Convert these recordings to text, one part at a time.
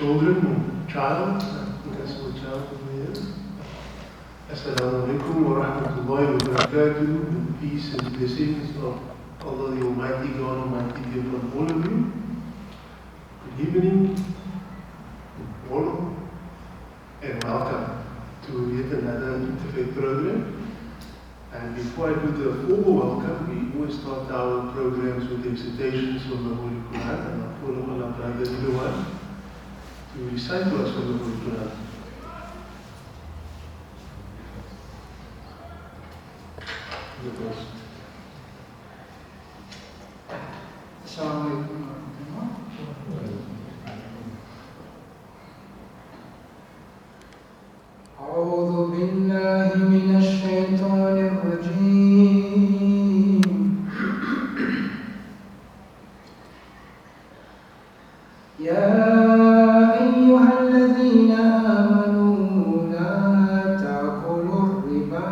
child, I think I saw a child over here. Assalamu alaikum wa rahmatullahi wa barakatuh. The peace and blessings of Allah the Almighty, God Almighty be upon all of you. Good evening, all, and welcome to yet another Interfaith program. And before I do the formal welcome, we always start our programs with recitations from the Holy Quran, and I'll call upon our brother everyone to recite to us from the Holy Quran. Assalamu alaikum warahmatullahi. A'udhu billahi minash shaitanir rajim. Ya ayyuhalladhina amanu la ta'kulur riba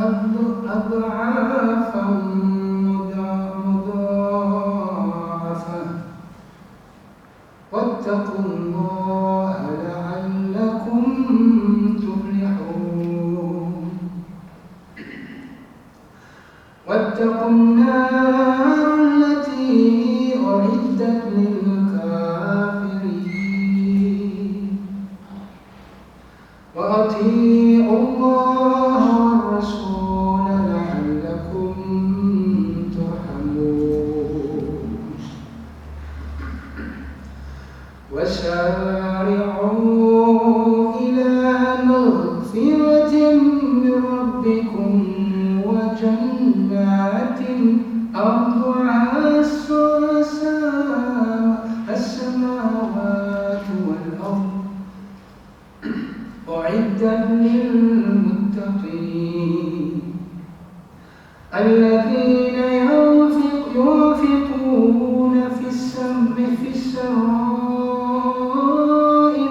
adha'afan واتقوا الله لعلكم تفلحون واتقوا النار التي أعدت للكافرين وأطيعوا الله والرسول لعلكم ترحمون وسارعوا إلى مغفرة من ربكم وجنات أرضها السماوات والأرض أعدت للمتقين الذين ينفقون في السراء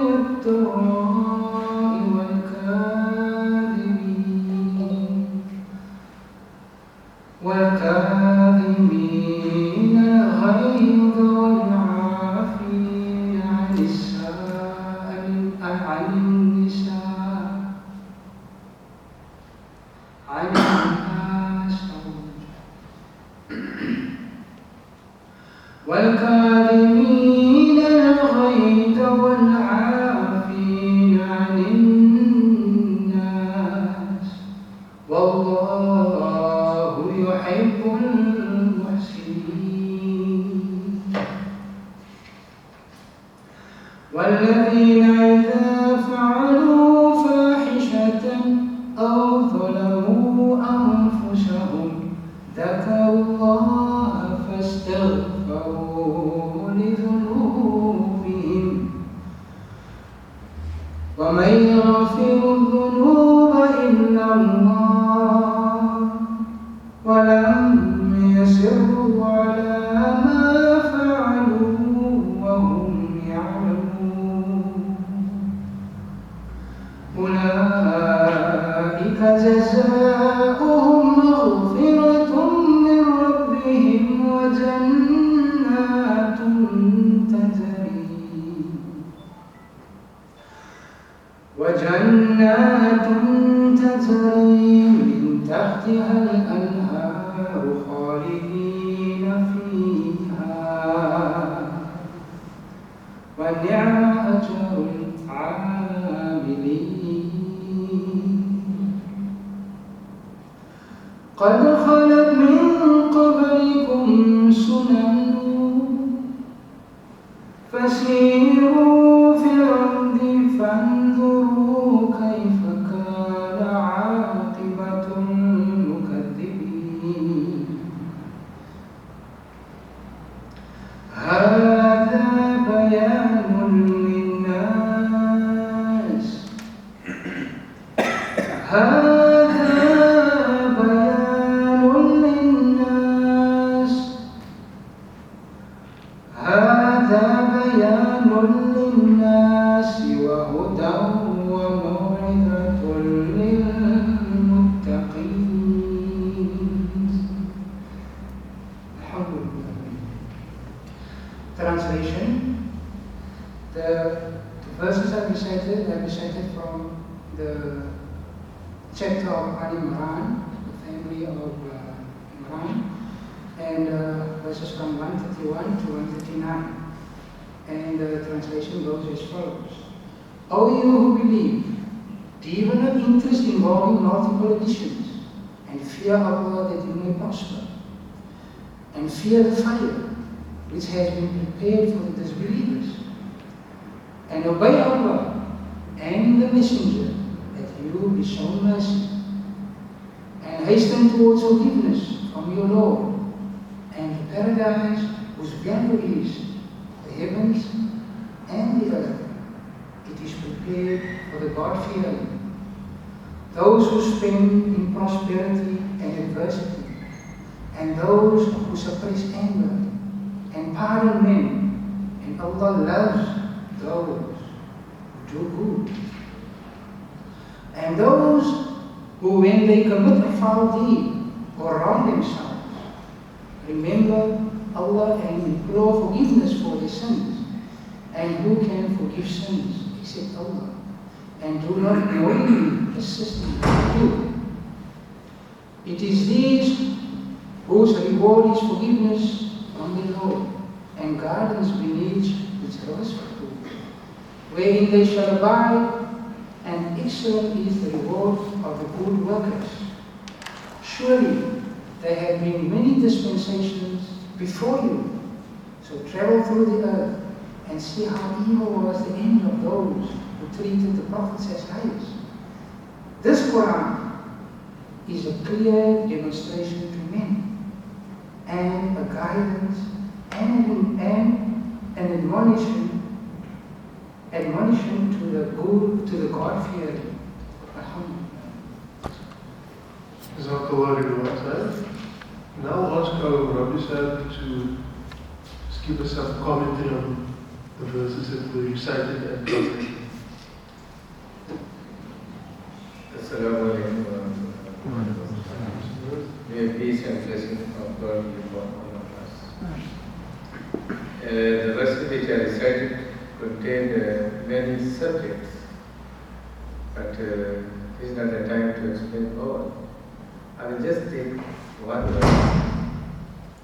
والضراء والكاظمين الغيظ والعافين عن الناس والكاظمين الغيظ والعافين عن الناس والله يحب المحسنين والذين إذا فعلوا فاحشة أو ظلموا أنفسهم ذكروا الله فاستغفروا لذنوبهم ومن يغفر الذنوب إلا الله ولم يصروا على ما فعلوا وهم يعلمون أولئك جزاؤهم مغفرة من ربهم وجنات تجري من تحتها الأنهار خالدين فيها ونعم أجر العاملين قد خلت من قبلكم سنن فسيروا في الأرض فانظروا كيف كان عاقبة المكذبين هذا بيان للناس هذا بيان للناس وهدى recited from the chapter of Al Imran, the family of Imran, and verses from 131 to 139. And the translation goes as follows. O you who believe, develop interest involving multiple editions, and fear Allah that you may prosper, and fear the fire which has been prepared for the disbelievers, and obey Allah and the Messenger that you will be shown mercy, and hasten towards forgiveness from your Lord, and the paradise whose value is the heavens and the earth. It is prepared for the God-fearing, those who spend in prosperity and adversity, and those who suppress anger and pardon men, and Allah loves those who do good. And those who, when they commit a foul deed or wrong themselves, remember Allah and implore forgiveness for their sins. And who can forgive sins except Allah? And do not knowingly assist in do. It is these whose reward is forgiveness from the Lord, and gardens beneath its rose fruit, wherein they shall abide, and excellent is the reward of the good workers. Surely there have been many dispensations before you, so travel through the earth and see how evil was the end of those who treated the prophets as liars. This Quran is a clear demonstration to men, and a guidance and an admonition to the good, to the God-fearing. Jazakallah. Now ask our Rabbi Sahib to just give us some commentary on the verses that were recited and translated. Assalamu alaikum wa rahmatullahi. May peace and blessing of God be upon all of us. The verses which I recited contain many subjects, but this is not the time to explain all. I will just take one verse,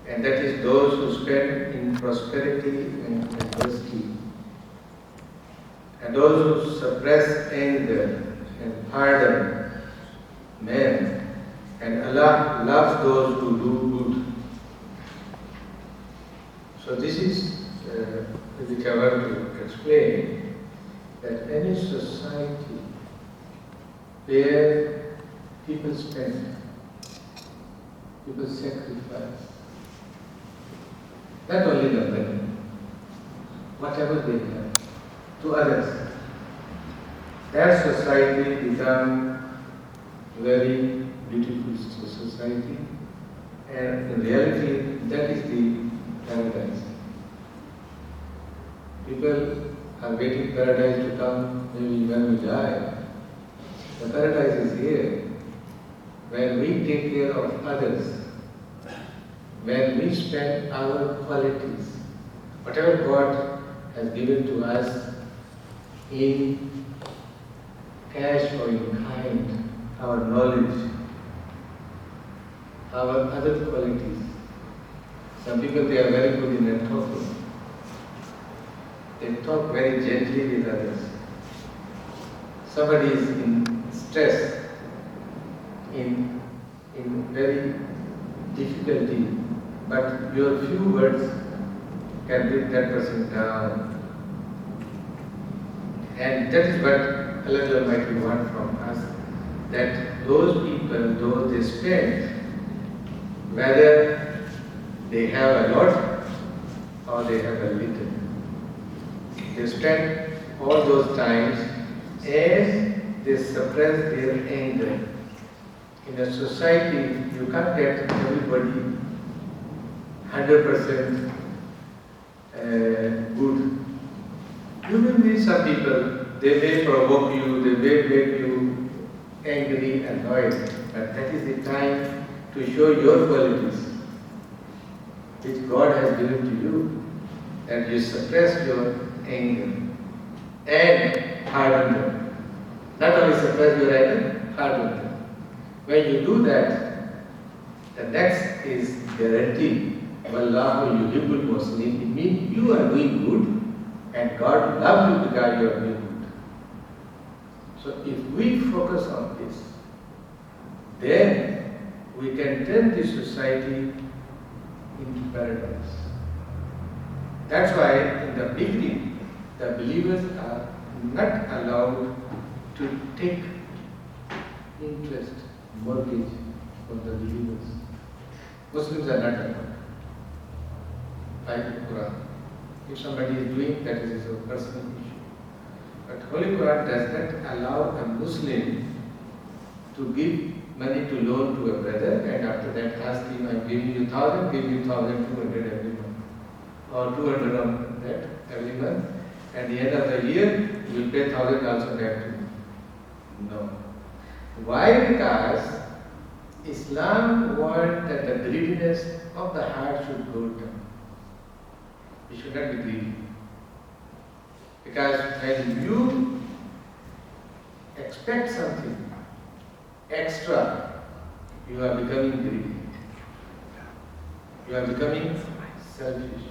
and that is those who spend in prosperity and adversity, and those who suppress anger and pardon men, and Allah loves those who do good. So this is which I want to explain, that any society where people spend, people sacrifice, not only the money, whatever they have, to others, that society becomes very beautiful society, and in reality that is the paradise. People are waiting paradise to come maybe when we die. The paradise is here. When we take care of others, when we spend our qualities, whatever God has given to us in cash or in kind, our knowledge, our other qualities. Some people, they are very good in talking. They talk very gently with others. Somebody is in stress, in very difficulty, but your few words can bring that person down. And that is what Allah Almighty wants from us, that those people, those they spend, whether they have a lot or they have a little, they spend all those times as they suppress their anger. In a society, you can't get everybody 100% good. You will meet some people, they may provoke you, they may make you angry, annoyed, but that is the time to show your qualities, which God has given to you, and you suppress your anger and pardon them. Not only suppress, you write harden them. When you do that, the next is guaranteed. Wallahu yuhibbul muslimin. It means you are doing good and God loves you because you are doing good. So if we focus on this, then we can turn this society into paradise. That's why in the beginning, the believers are not allowed to take interest, mortgage from the believers. Muslims are not allowed. By the Quran. If somebody is doing that, is a personal issue. But Holy Quran does not allow a Muslim to give money to loan to a brother and after that ask him, I'm giving you 1,000, give you 1,200 every month. Or 200 on that every month. At the end of the year, you will pay 1,000 also back to me. No. Why? Because Islam wants that the greediness of the heart should go down. We should not be greedy. Because when you expect something extra, you are becoming greedy. You are becoming selfish.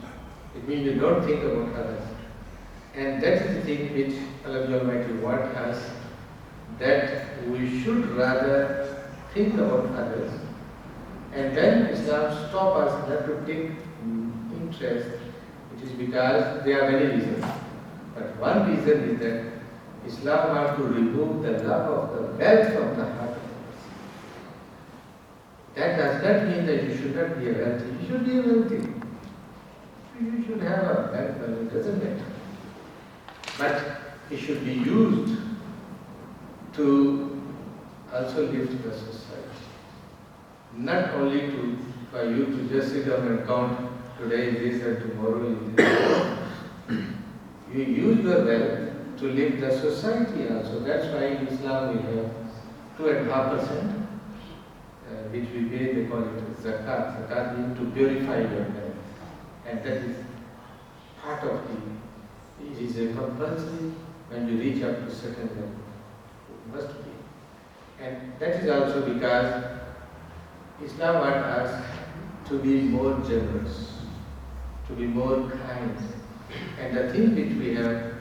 It means you don't think about others. And that is the thing which Allah the Almighty wants us, that we should rather think about others. And then Islam stops us not to take interest, which is because there are many reasons. But one reason is that Islam wants to remove the love of the wealth from the heart of us. That does not mean that you should not be a wealthy. You should be a wealthy. You should have a bank balance, it doesn't matter. But it should be used to also lift the society. Not only for you to just sit down and count today is this and tomorrow is this. You use your wealth to lift the society also. That's why in Islam we have 2.5%, which we pay, they call it zakat. Zakat means to purify your wealth. And that is part of it is a compulsory when you reach up to certain level. It must be. And that is also because Islam wants us to be more generous, to be more kind. And the thing which we have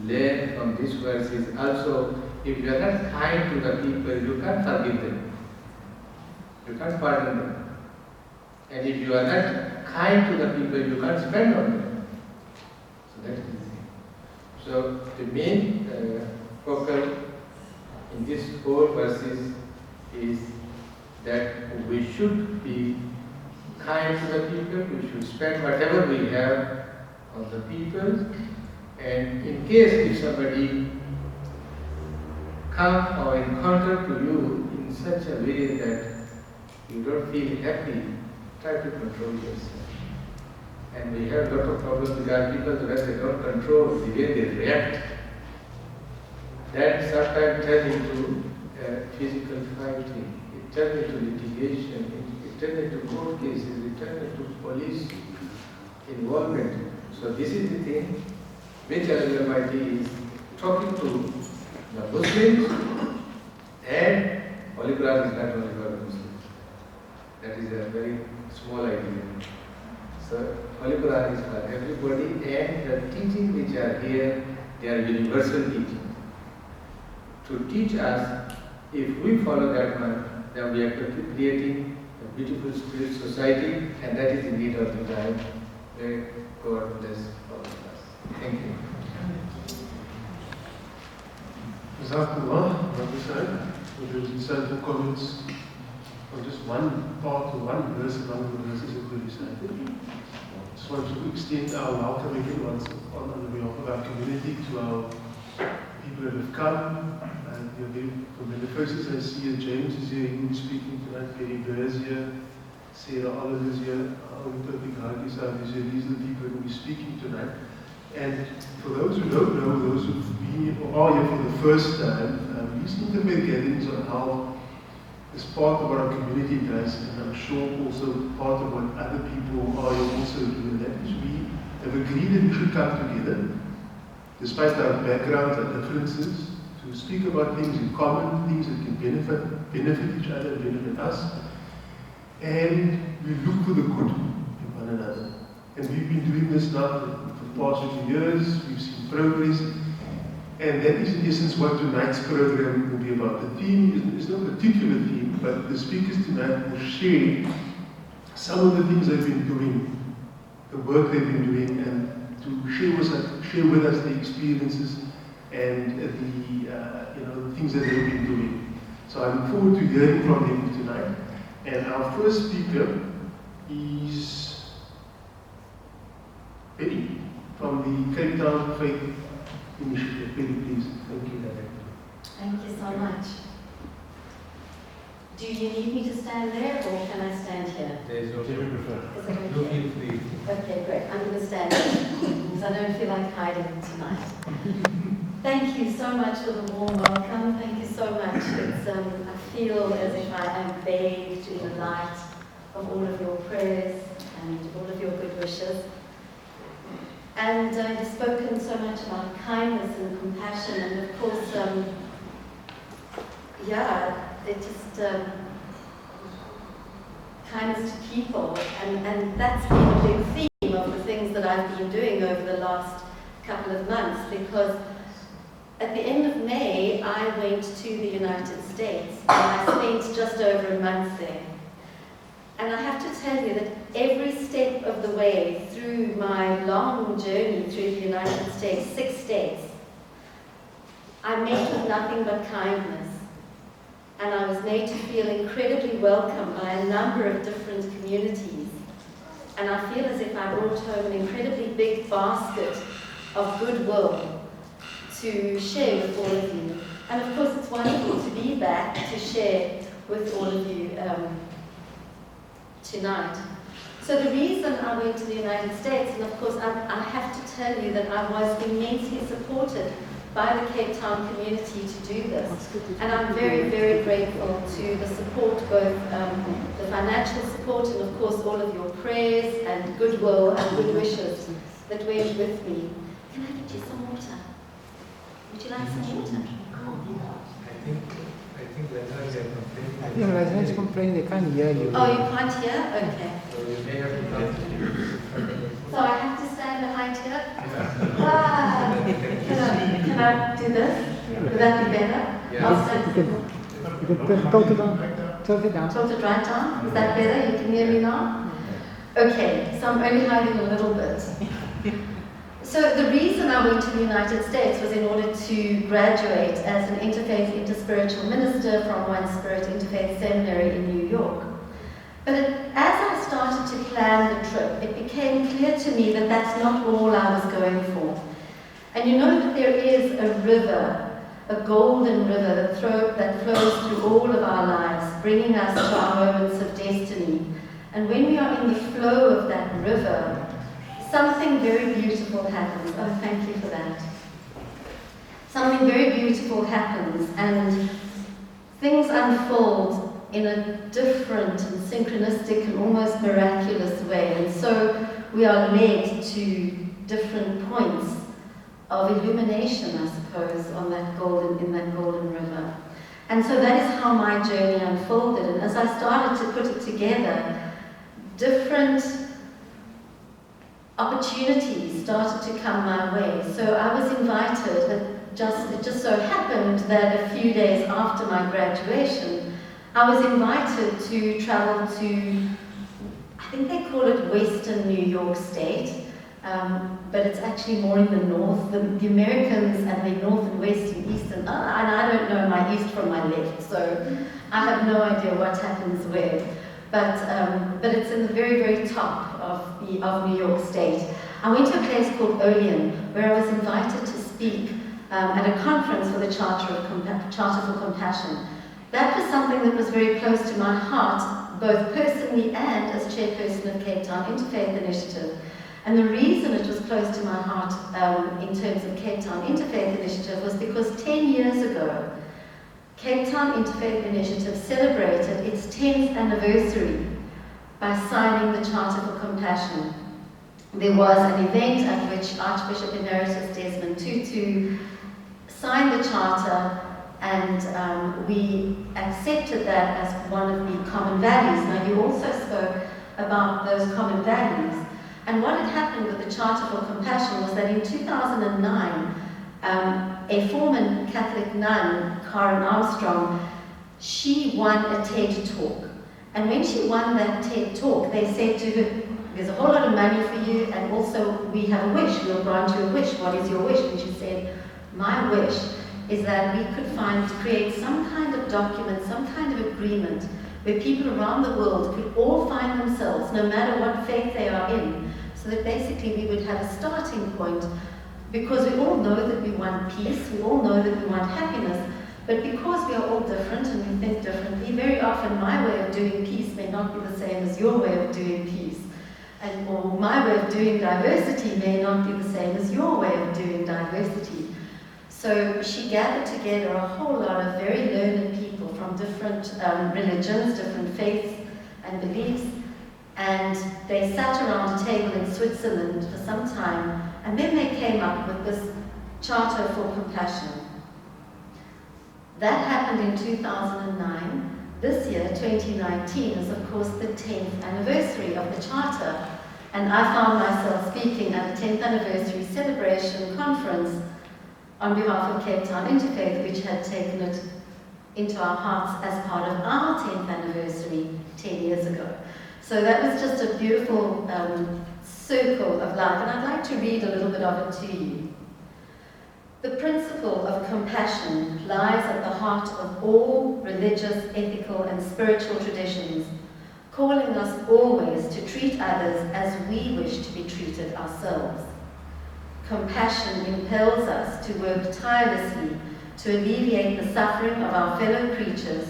learned from this verse is also, if you are not kind to the people, you can't forgive them. You can't pardon them. And if you are not kind to the people, you can't spend on them. So that is the thing. So the main focal in this whole verses is that we should be kind to the people, we should spend whatever we have on the people, and in case if somebody come or encounter to you in such a way that you don't feel happy, try to control yourself. And we have a lot of problems because people, when they don't control the way they react, that sometimes turns into physical fighting, it turns into litigation, it turns into court cases, it turns into police involvement. So this is the thing which Allah Almighty is talking to the Muslims, and Holy Quran is not only for the Muslims. That is a very small idea. So Holy Quran is for everybody, and the teaching which are here, they are universal teaching. To teach us, if we follow that one, then we are creating a beautiful spirit society, and that is the need of the time. May God bless all of us. Thank you. Jazakallah, Rabbi Sahib, for those insightful comments on just one part or one verse among the verses that we recited. Just want to extend our welcome again once on behalf of our community to our people that have come. From the faces I see, James is here, he will be speaking tonight, Gary Blair is here, Sarah Oliver is here, Topic Harkisab is here. These are the people who will be speaking tonight. And for those who don't know, those who've been or are here for the first time, these Interfaith gatherings are held as part of what our community does, and I'm sure also part of what other people are here also doing. That is, we have agreed that we should come together, despite our backgrounds, our differences, to to speak about things in common, things that can benefit each other, benefit us, and we look for the good in one another. And we've been doing this now for the past 2 years. We've seen progress, and that is in essence what tonight's program will be about. The theme is no particular theme, but the speakers tonight will share some of the things they've been doing, the work they've been doing, and to share with us the experiences and the things that they've been doing. So I look forward to hearing from them tonight. And our first speaker is Betty from the Cape Town Faith Initiative. Betty, please. Thank you, Director. Thank you so much. Do you need me to stand there or can I stand here? There's no prefer. Is it No, okay? feel free. Okay, great. I'm going to stand here because I don't feel like hiding tonight. Thank you so much for the warm welcome. Thank you so much. It's, I feel as if I am bathed in the light of all of your prayers and all of your good wishes. And you've spoken so much about kindness and compassion, and of course, it just kindness to people, and that's been a big theme of the things that I've been doing over the last couple of months, because at the end of May, I went to the United States, and I spent just over a month there. And I have to tell you that every step of the way through my long journey through the United States, 6 states, I met with nothing but kindness. And I was made to feel incredibly welcome by a number of different communities. And I feel as if I brought home an incredibly big basket of goodwill to share with all of you. And of course it's wonderful to be back to share with all of you tonight. So the reason I went to the United States, and of course I have to tell you that I was immensely supported by the Cape Town community to do this. And I'm very, very grateful to the support, both the financial support and of course all of your prayers and goodwill and good wishes that went with me. Can I get you some water? Would you like some water? I think Leslie is complaining. I think Leslie is complaining they can't hear you. Oh, you can't hear? Okay. So you may have to come. So I have to stand behind here? Ah, can I do this? Would that be better? Yeah. I'll stand. You could tilt it down. Tilt it down. Tilt it right down? Is that better? You can hear me now? Okay, so I'm only hiding a little bit. So the reason I went to the United States was in order to graduate as an Interfaith Interspiritual Minister from One Spirit Interfaith Seminary in New York. But as I started to plan the trip, it became clear to me that that's not all I was going for. And you know that there is a river, a golden river that flows through all of our lives, bringing us to our moments of destiny. And when we are in the flow of that river, something very beautiful happens. Oh, thank you for that. Something very beautiful happens, and things unfold in a different and synchronistic and almost miraculous way. And so we are led to different points of illumination, I suppose, in that golden river. And so that is how my journey unfolded. And as I started to put it together, different opportunities started to come my way. So I was invited, it just so happened that a few days after my graduation, I was invited to travel to, I think they call it Western New York State, but it's actually more in the north. The Americans and the north and west and east, and I don't know my east from my left, so I have no idea what happens where. But it's in the very, very top of New York State. I went to a place called Olean, where I was invited to speak at a conference for the Charter for Compassion. That was something that was very close to my heart, both personally and as chairperson of Cape Town Interfaith Initiative. And the reason it was close to my heart in terms of Cape Town Interfaith Initiative was because 10 years ago, Cape Town Interfaith Initiative celebrated its 10th anniversary by signing the Charter for Compassion. There was an event at which Archbishop Emeritus Desmond Tutu signed the charter, and we accepted that as one of the common values. Now, you also spoke about those common values. And what had happened with the Charter for Compassion was that in 2009, a former Catholic nun, Karen Armstrong, she won a TED Talk. And when she won that TED Talk, they said to her, there's a whole lot of money for you, and also we have a wish, we'll grant you a wish. What is your wish? And she said, my wish is that we could create some kind of document, some kind of agreement where people around the world could all find themselves, no matter what faith they are in, so that basically we would have a starting point, because we all know that we want peace, we all know that we want happiness, but because we are all different and we think differently, very often my way of doing peace may not be the same as your way of doing peace. Or my way of doing diversity may not be the same as your way of doing diversity. So she gathered together a whole lot of very learned people from different religions, different faiths and beliefs, and they sat around a table in Switzerland for some time, and then they came up with this Charter for Compassion. That happened in 2009. This year, 2019, is of course the 10th anniversary of the Charter, and I found myself speaking at a 10th anniversary celebration conference on behalf of Cape Town Interfaith, which had taken it into our hearts as part of our 10th anniversary 10 years ago. So that was just a beautiful circle of life, and I'd like to read a little bit of it to you. The principle of compassion lies at the heart of all religious, ethical, and spiritual traditions, calling us always to treat others as we wish to be treated ourselves. Compassion impels us to work tirelessly to alleviate the suffering of our fellow creatures,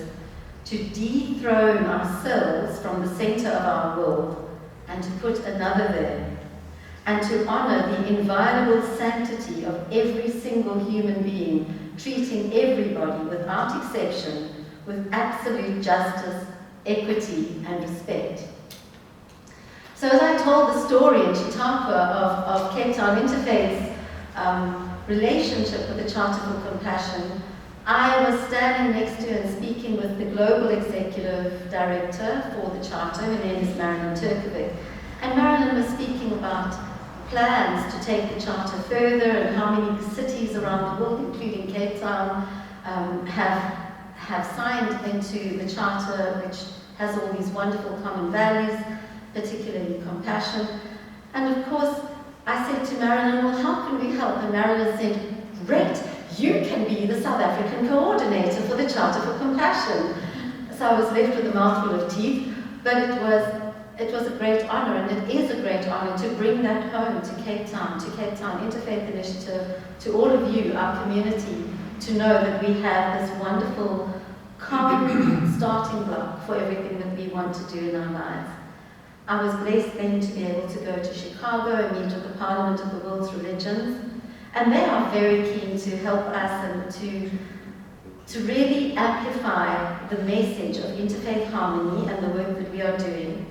to dethrone ourselves from the center of our world and to put another there, and to honor the inviolable sanctity of every single human being, treating everybody without exception with absolute justice, equity, and respect. So as I told the story in Chautauqua of Cape Town Interfaith's relationship with the Charter for Compassion, I was standing next to and speaking with the Global Executive Director for the Charter. Her name is Marilyn Turkovic. And Marilyn was speaking about plans to take the Charter further and how many cities around the world, including Cape Town, have signed into the Charter, which has all these wonderful common values, particularly compassion. And of course, I said to Marilyn, well, how can we help? And Marilyn said, great, you can be the South African coordinator for the Charter for Compassion. So I was left with a mouthful of teeth, but it was a great honor, and it is a great honor to bring that home to Cape Town Interfaith Initiative, to all of you, our community, to know that we have this wonderful common starting block for everything that we want to do in our lives. I was blessed then to be able to go to Chicago and meet with the Parliament of the World's Religions, and they are very keen to help us and to really amplify the message of interfaith harmony and the work that we are doing,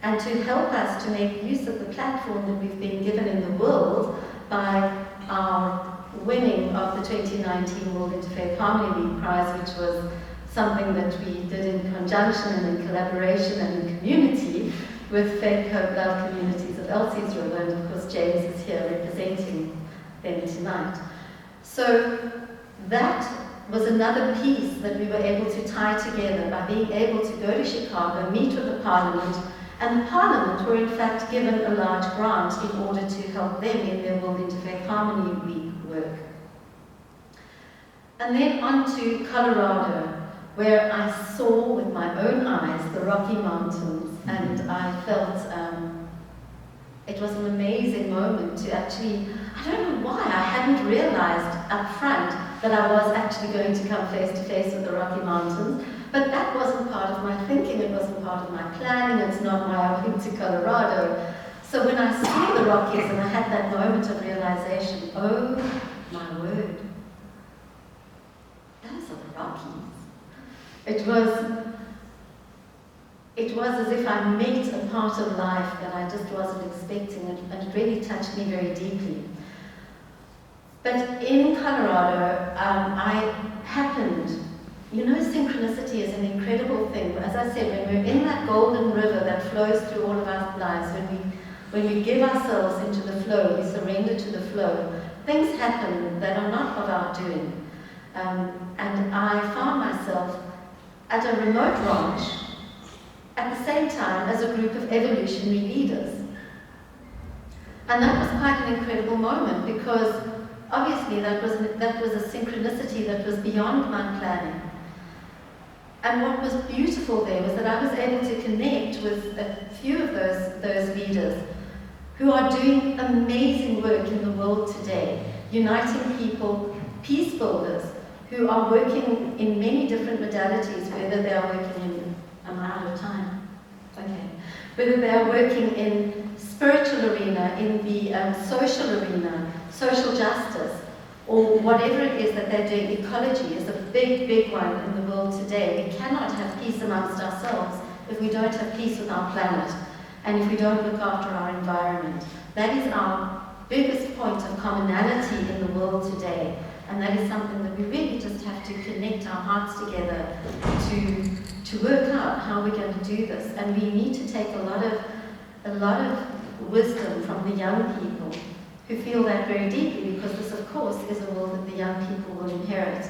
and to help us to make use of the platform that we've been given in the world by our winning of the 2019 World Interfaith Harmony Week Prize, which was something that we did in conjunction and in collaboration and in community with Faith, Hope, Love Communities of Elsie's River, and of course James is here representing them tonight. So that was another piece that we were able to tie together by being able to go to Chicago, meet with the Parliament, and the Parliament were in fact given a large grant in order to help them in their World Interfaith Harmony Week work. And then on to Colorado, where I saw with my own eyes the Rocky Mountains, and I felt it was an amazing moment to actually, I don't know why, I hadn't realized up front that I was actually going to come face to face with the Rocky Mountains, but that wasn't part of my thinking, it wasn't part of my planning, it's not why I went to Colorado. So when I saw the Rockies and I had that moment of realization, oh my word, those are the Rockies. It was as if I met a part of life that I just wasn't expecting, and it really touched me very deeply. But in Colorado, I happened, synchronicity is an incredible thing. As I said, when we're in that golden river that flows through all of our lives, when we give ourselves into the flow, we surrender to the flow, things happen that are not of our doing. And I found myself at a remote ranch at the same time as a group of evolutionary leaders. And that was quite an incredible moment, because obviously that was a synchronicity that was beyond my planning. And what was beautiful there was that I was able to connect with a few of those leaders who are doing amazing work in the world today, uniting people, peace builders, who are working in many different modalities, whether they are working in, am I out of time? Okay. Whether they are working in spiritual arena, in the social arena, social justice, or whatever it is that they're doing. Ecology is a big, big one in the world today. We cannot have peace amongst ourselves if we don't have peace with our planet, and if we don't look after our environment. That is our biggest point of commonality in the world today, and that is something that we really just have to connect our hearts together to work out how we're going to do this. And we need to take a lot of wisdom from the young people who feel that very deeply, because this, of course, is a world that the young people will inherit.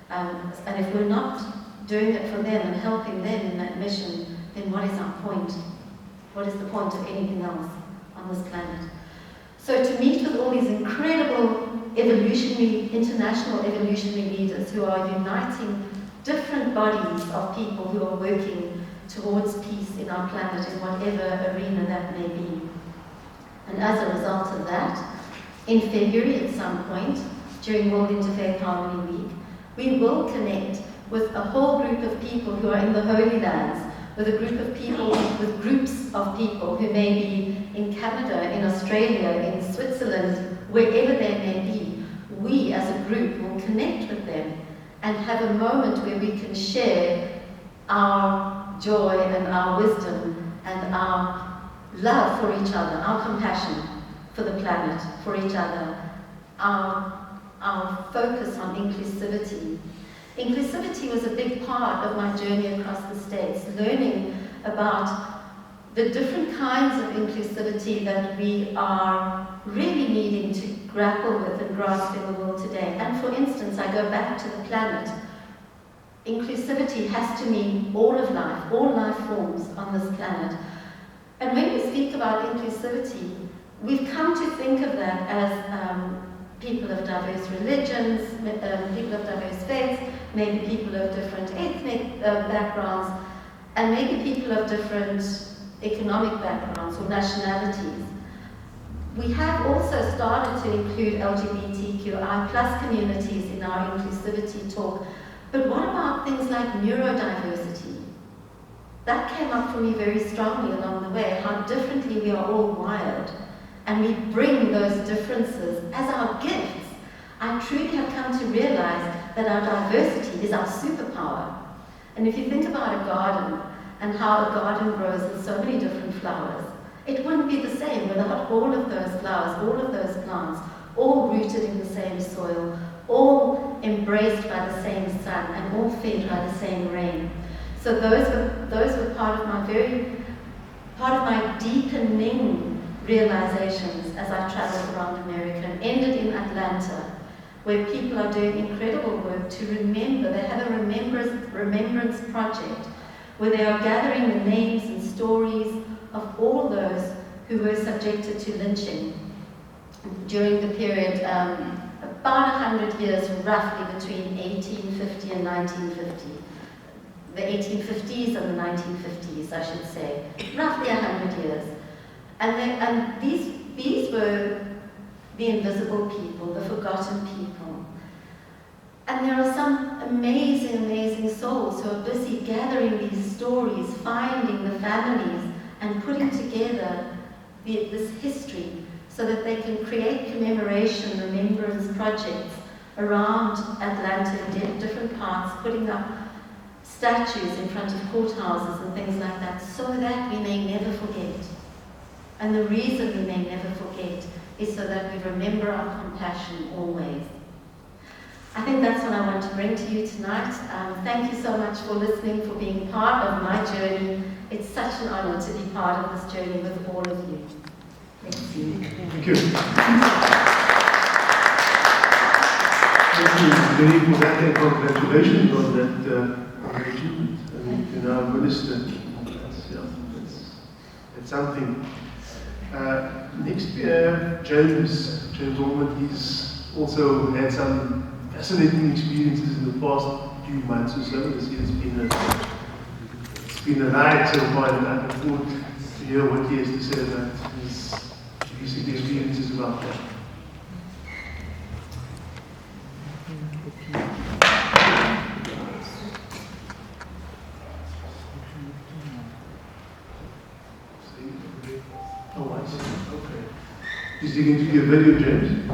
And if we're not doing it for them and helping them in that mission, then what is our point? What is the point of anything else on this planet? So to meet with all these incredible international evolutionary leaders who are uniting different bodies of people who are working towards peace in our planet in whatever arena that may be. And as a result of that, in February at some point, during World Interfaith Harmony Week, we will connect with a whole group of people who are in the Holy Lands, with a group of people, with groups of people who may be in Canada, in Australia, in Switzerland, wherever they may be. We as a group will connect with them and have a moment where we can share our joy and our wisdom and our love for each other, our compassion for the planet, for each other, our focus on inclusivity. Inclusivity was a big part of my journey across the States, learning about the different kinds of inclusivity that we are really needing to grapple with and grasp in the world today. And for instance, I go back to the planet. Inclusivity has to mean all of life, all life forms on this planet. And when we speak about inclusivity, we've come to think of that as people of diverse religions, people of diverse faiths, maybe people of different ethnic backgrounds, and maybe people of different economic backgrounds or nationalities. We have also started to include LGBTQI plus communities in our inclusivity talk, but what about things like neurodiversity? That came up for me very strongly along the way, how differently we are all wired, and we bring those differences as our gifts. I truly have come to realize that our diversity is our superpower. And if you think about a garden and how a garden grows with so many different flowers, it wouldn't be the same without all of those flowers, all of those plants, all rooted in the same soil, all embraced by the same sun, and all fed by the same rain. So those were part of my deepening realizations as I traveled around America, and ended in Atlanta, where people are doing incredible work to remember. They have a remembrance project where they are gathering the names and stories of all those who were subjected to lynching during the period, about 100 years roughly between 1850 and 1950. The 1850s and the 1950s, I should say, roughly 100 years. And these were the invisible people, the forgotten people. And there are some amazing, amazing souls who are busy gathering these stories, finding the families, and putting together this history so that they can create commemoration, remembrance projects around Atlanta in different parts, putting up statues in front of courthouses and things like that, so that we may never forget. And the reason we may never forget is so that we remember our compassion always. I think that's what I want to bring to you tonight. Thank you so much for listening, for being part of my journey. It's such an honor to be part of this journey with all of you. Thank you. Thank you. Thank you, Jenny, for that, and congratulations on that achievement. You now minister. That's something. Next we have James Ormond. He's also had some fascinating experiences in the past few months or so. It's been a ride so far, and I look forward to hear what he has to say about his recent experiences about that. Oh, I see. Okay. Is he going to give a video, James?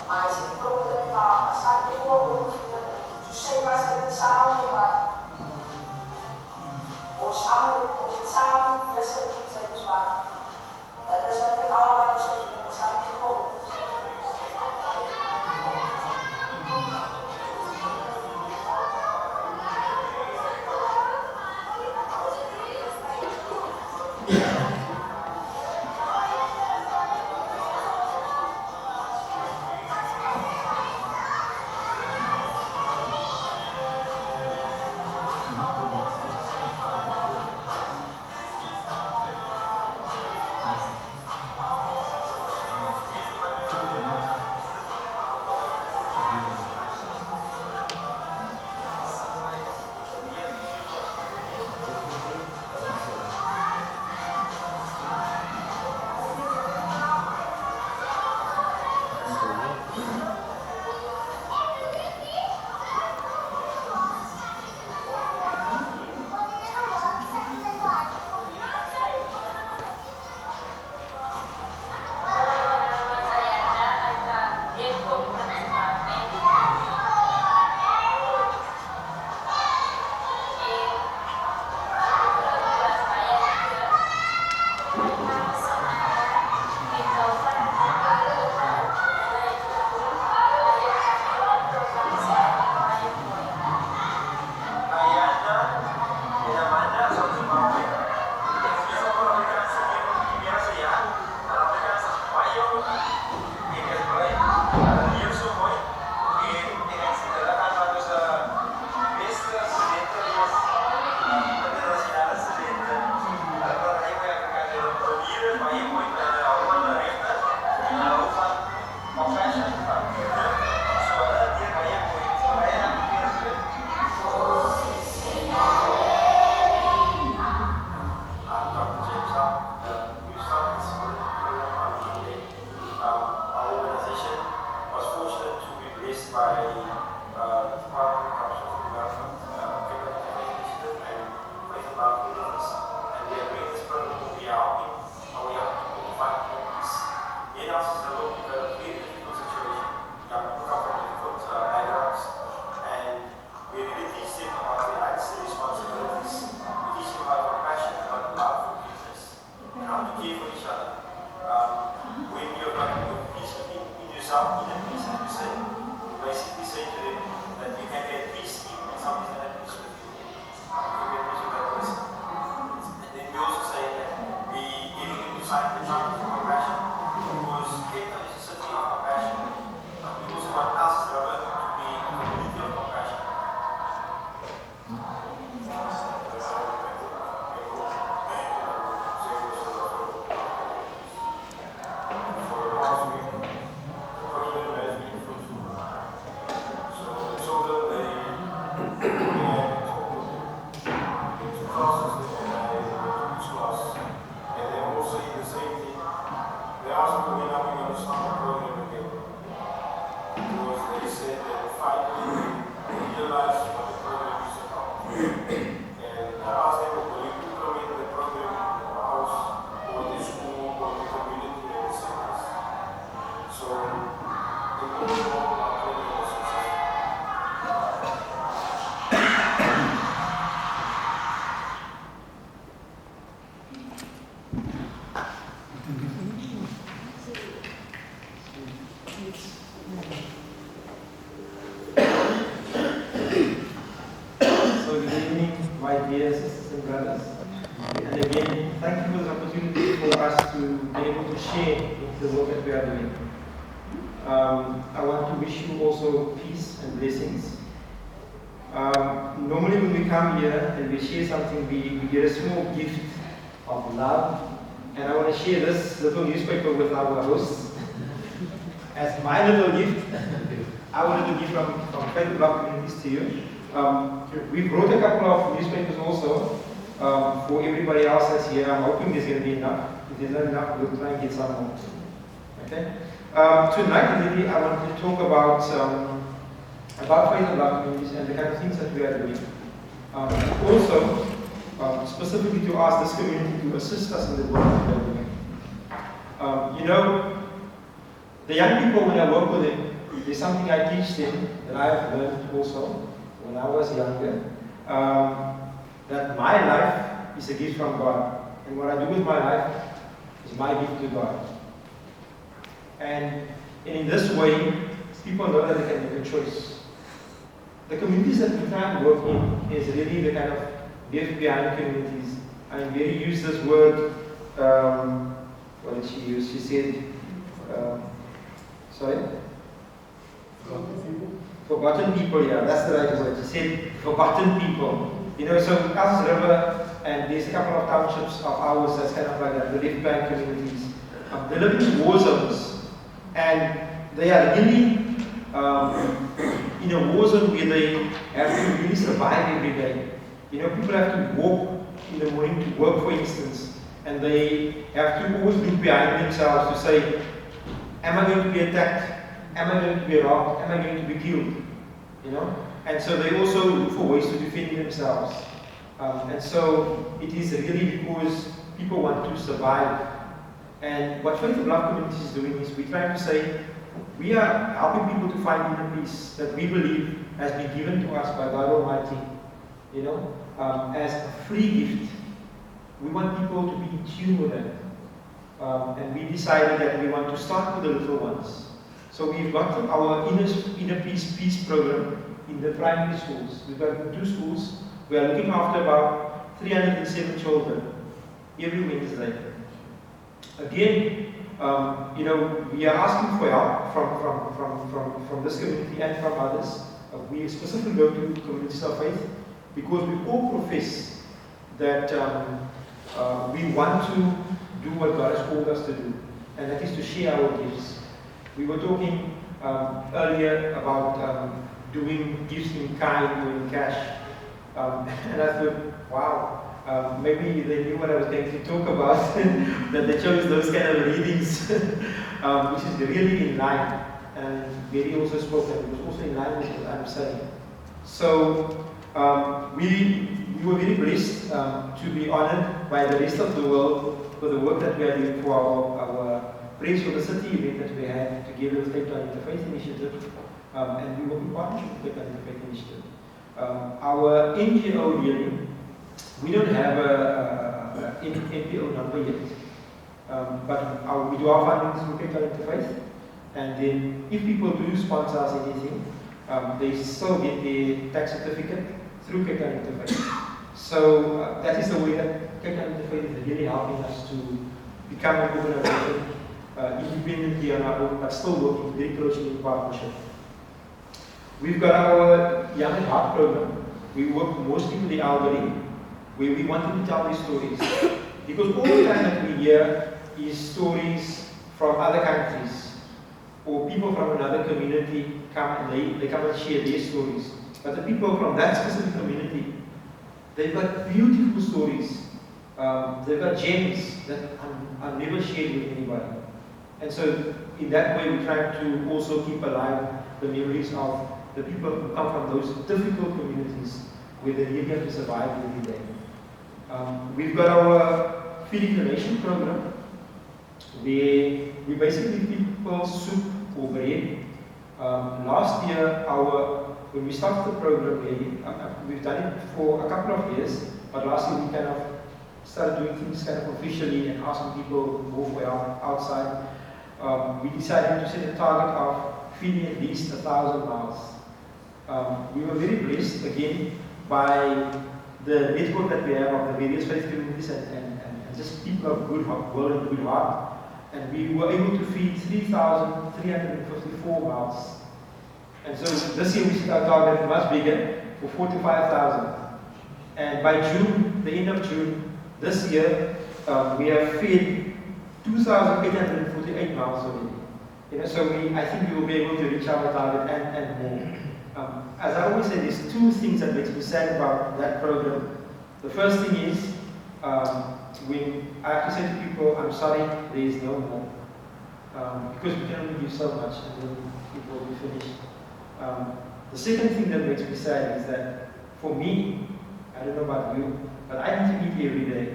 mas o problema, sabe, o orgulho, chega a by the Department of Social Development, Interfaith Initiative, and Faith and Love Communities. And we are doing this program to be helping people to find communities. In our system, we have a very difficult situation. Young people come from difficult backgrounds, and we really teach them about the rights and responsibilities. We teach them about compassion, about love for Jesus, and how to care for each other. When you're got peace in yourself, in peace, as you say, you basically say to them that you can get peace even when somebody's not at peace with you. You can get peace with that person. And then we also say that we giving them to sign the charter for compassion, because Cape Town is a city of compassion. We also want us as Robert to be a community of compassion. Normally when we come here and we share something, we get a small gift of love. And I want to share this little newspaper with our hosts as my little gift. I wanted to give from Faith and Love Communities to you. We brought a couple of newspapers also for everybody else that's here. I'm hoping there's going to be enough. If there's not enough, we'll try and get some more. Okay? Tonight, really, I wanted to talk about Faith and Love Communities and the kind of things that we are doing. Also, specifically to ask this community to assist us in the work that we are doing. You know, the young people, when I work with them, there's something I teach them that I have learned also when I was younger, that my life is a gift from God. And what I do with my life is my gift to God. And in this way, people know that they can make a choice. The communities that we try and work in is really the kind of gift behind communities. And Mary used this word, what did she use? She said, sorry? Forgotten people, yeah, that's the right word. She said, forgotten people. You know, so us River, and there's a couple of townships of ours that's kind of like that, the left bank communities. They live in war zones, and they are really in a war zone where they have to really survive every day. You know, people have to walk in the morning to work, for instance, and they have to always look behind themselves to say, am I going to be attacked? Am I going to be robbed? Am I going to be killed? You know? And so they also look for ways to defend themselves. And so it is really because people want to survive. And what Faith and Love Communities is doing is we're trying to say, we are helping people to find inner peace that we believe has been given to us by God Almighty, you know, as a free gift. We want people to be in tune with it. And we decided that we want to start with the little ones. So we've got our inner peace program in the primary schools. We've got 2 schools. We are looking after about 307 children every Wednesday. Again, you know, we are asking for help from this community and from others. We specifically go to communities of faith because we all profess that we want to do what God has called us to do, and that is to share our gifts. We were talking earlier about doing gifts in kind or in cash, and I thought, wow, maybe they knew what I was going to talk about, that they chose those kind of readings, which is really in line. and Gary also spoke, and it was also in line with what I'm saying. So we were very blessed to be honored by the rest of the world for the work that we are doing for our Praise for the City event that we had together with Cape Town Interfaith Initiative, and we work in partnership with Cape Town Interfaith Initiative. Our NGO really, we don't have a NPO number yet, but we do our funding through Cape Town Interfaith, and then if people do sponsor us anything, they still get their tax certificate through Cape Town Interfaith. So that is the way that Cape Town Interfaith is really helping us to become an organization independently on our own, but still working very closely in partnership. We've got our Young at Heart program. We work mostly with the elderly, where we want them to tell their stories. Because all the time that we hear is stories from other countries, or people from another community come and they come and share their stories. But the people from that specific community, they've got beautiful stories. They've got gems that are never shared with anybody. And so in that way we try to also keep alive the memories of the people who come from those difficult communities where they really have to survive every day. We've got our Feeding the Nation program, where we basically feed people soup or bread. Last year, when we started the program, we've done it for a couple of years, but last year we kind of started doing things kind of officially and asking people to go for outside. We decided to set a target of feeding at least 1,000 mouths. We were very blessed again by the network that we have of the various faith communities and just people of good will and good heart. And we were able to feed 3,354 mouths. And so this year we set our target much bigger for 4,000 to 5,000. And by June, the end of June this year, we have fed 2,848 mouths already. So I think we will be able to reach our target and more. As I always say, there's two things that makes me sad about that program. The first thing is, when I have to say to people, I'm sorry, there is no more. Because we can only give so much and then people will be finished. The second thing that makes me sad is that for me, I don't know about you, but I need to eat every day.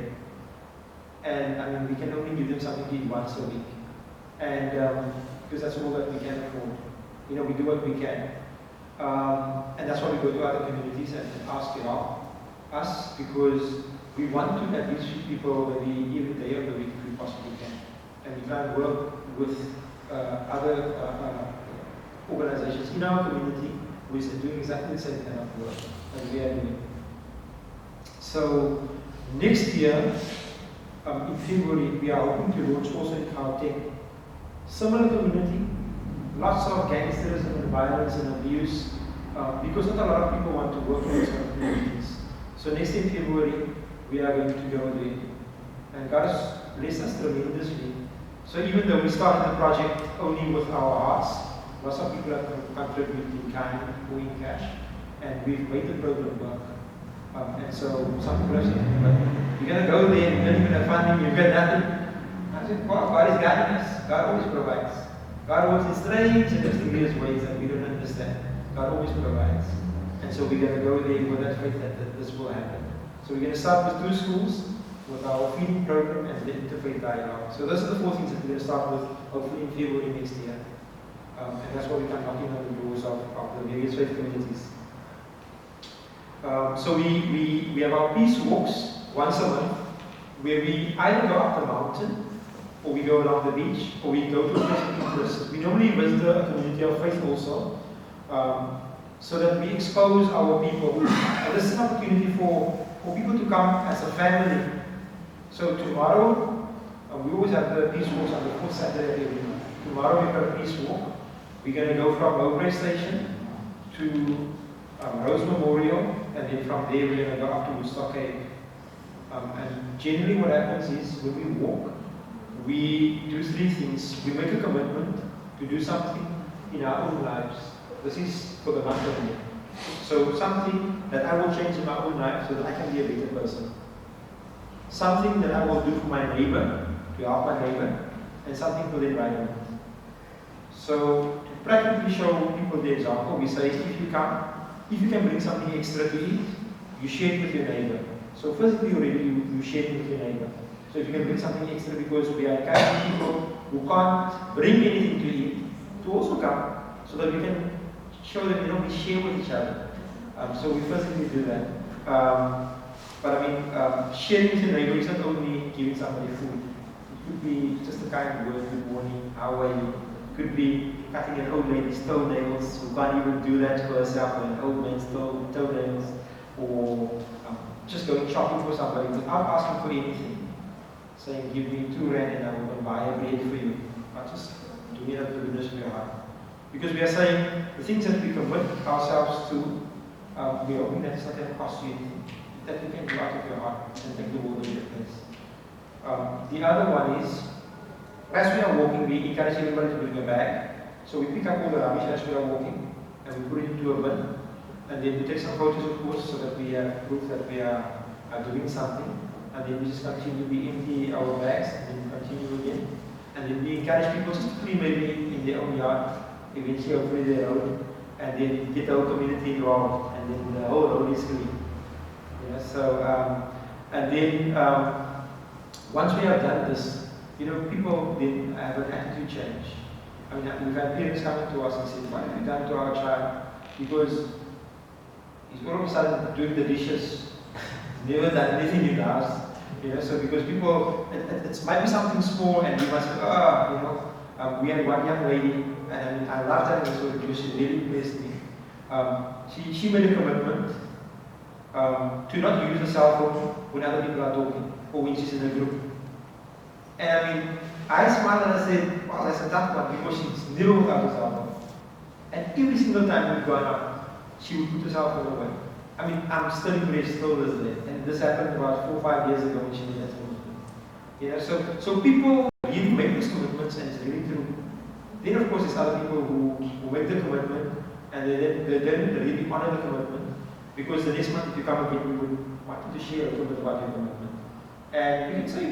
And I mean, we can only give them something to eat once a week. And because that's all that we can afford. We do what we can. And that's why we go to other communities and ask to help us, because we want to at least feed people maybe every day of the week if we possibly can. And we try and work with other organizations in our community who is doing exactly the same kind of work that we are doing. So next year, in February, we are hoping to launch also in Gauteng. Similar community, lots of gangsterism and violence and abuse, because not a lot of people want to work in those communities. So next in February, we are going to go there. And God has blessed us tremendously. So even though we started the project only with our hearts, lots of people have contributed in kind or in cash, and we've made the program work. And so some people have said, but you're going to go there and you don't even have funding, you've got nothing. I said, well, God is guiding us. God always provides. God works in strange and mysterious ways that we don't understand. God always provides. And so we're going to go there with that faith that this will happen. So we're going to start with 2 schools, with our feeding program and the Interfaith dialogue. So those are the 4 things that we're going to start with, hopefully in February next year. And that's why we come knocking on the doors of the various faith communities. So we have our peace walks once a month, where we either go up the mountain, or we go along the beach, or we go to a place of interest. We normally visit a community of faith also, so that we expose our people. And this is an opportunity for people to come as a family. So tomorrow, we always have the peace walks on the 4th Saturday of every month. Tomorrow we've got a peace walk. We're going to go from Mowbray Station to Rose Memorial, and then from there we're going to go up to Woodstock Cave. And generally what happens is, when we walk, we do 3 things. We make a commitment to do something in our own lives. This is for the month of May. So something that I will change in my own life so that I can be a better person. Something that I will do for my neighbor, to help my neighbor, and something for the environment. So practically show people the example. We say, if you can bring something extra to eat, you share it with your neighbor. So physically already, you share it with your neighbor. So if you can bring something extra, because we are encouraging people who can't bring anything to eat to also come, so that we can show them, we share with each other. So we physically do that. But I mean, sharing with your neighbor is not only giving somebody food. It could be just a kind word, good morning, how are you? It could be cutting an old lady's toenails, who can't even do that for herself, or an old man's toenails, or just going shopping for somebody without asking for anything. Saying, give me 2 rand and I will buy a bread for you. Not just doing it out of the goodness of your heart. Because we are saying, the things that we commit ourselves to, we are hoping that it's not going to cost you anything. That you can do out of your heart and take the world in your place. The other one is, as we are walking, we encourage everybody to bring a bag. So we pick up all the rubbish as we are walking, and we put it into a bin. And then we take some photos, of course, so that we have proof that we are doing something. And then we just continue to empty our bags, and then we continue again. And then we encourage people just to clean maybe in their own yard, eventually hopefully their own, and then get the whole community involved, and then the whole road is clean. And then once we have done this, people then have an attitude change. I mean, we've had parents coming to us and saying, what have you done to our child? Because he's all of a sudden doing the dishes, never done anything in the house. So because people, it might be something small, and we must say, we had one young lady, and I mean, I loved her in this because she really impressed me. She made a commitment to not use a cell phone when other people are talking, or when she's in a group. And I mean, I smiled and I said, wow, that's a tough one, because she's never without a cell phone. And every single time we'd go out, she would put her cell phone away. I mean, I'm still impressed still this day. And this happened about 4 or 5 years ago when she made that commitment. So people make these commitments, and it's really true. Then of course there's other people who make the commitment, and they don't really honor the commitment, because the next month if you come again, we would want you to share a little bit about your commitment. And you can say,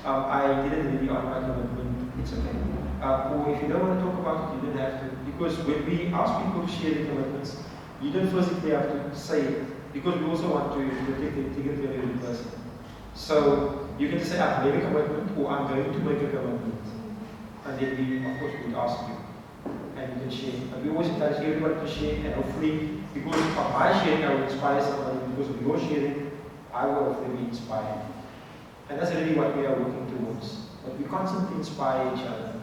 I didn't really honor my commitment, it's okay. Or if you don't want to talk about it, you don't have to. Because when we ask people to share their commitments, you don't physically have to say it, because we also want to protect the integrity of every person. So you can say, I've made a commitment, or I'm going to make a commitment. And then we, of course, would ask you. And you can share. But we always encourage everybody to share, and hopefully, because of my sharing, I will inspire somebody. Because of your sharing, I will hopefully be inspired. And that's really what we are working towards. But we constantly inspire each other.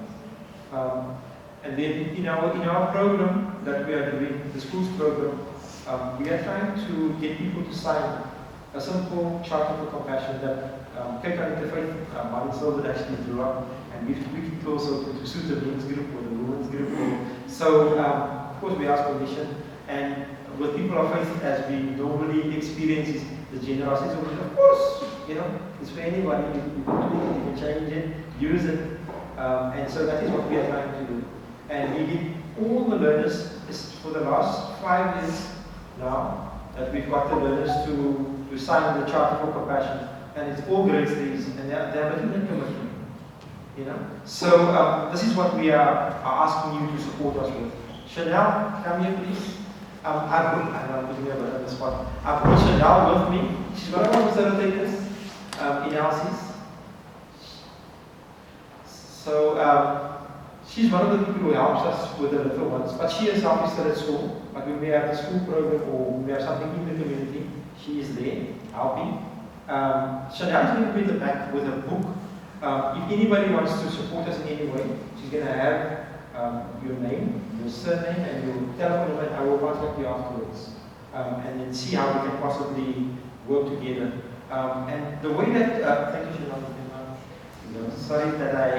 And then in our program that we are doing, the schools program, we are trying to get people to sign a simple charter for compassion that Interfaith, Martin Silver actually drew up, and we tweaked it also to suit the men's group or the women's group. So, of course, we ask permission, and with people of faith, as we normally experience, the generosity, of course, it's for anybody. You can tweak it, you can change it, use it, and so that is what we are trying to do. And we get all the learners, for the last 5 years now, that we've got the learners to sign the Charter for Compassion. And it's all grade 3s, and they are making a commitment. So this is what we are asking you to support us with. Chanel, come here please. I'm putting her on the spot. I've got Chanel with me. She's one of our facilitators in LCs. So she's one of the people who helps us with the little ones, but she herself is still at school. But when we have the school program or when we have something in the community, she is there helping. Chanel is going to be in the back with a book. If anybody wants to support us in any way, she's going to have your name, your surname, and your telephone number, and I will contact you afterwards. And then see how we can possibly work together. And the way that, thank you, Chanel. Sorry that I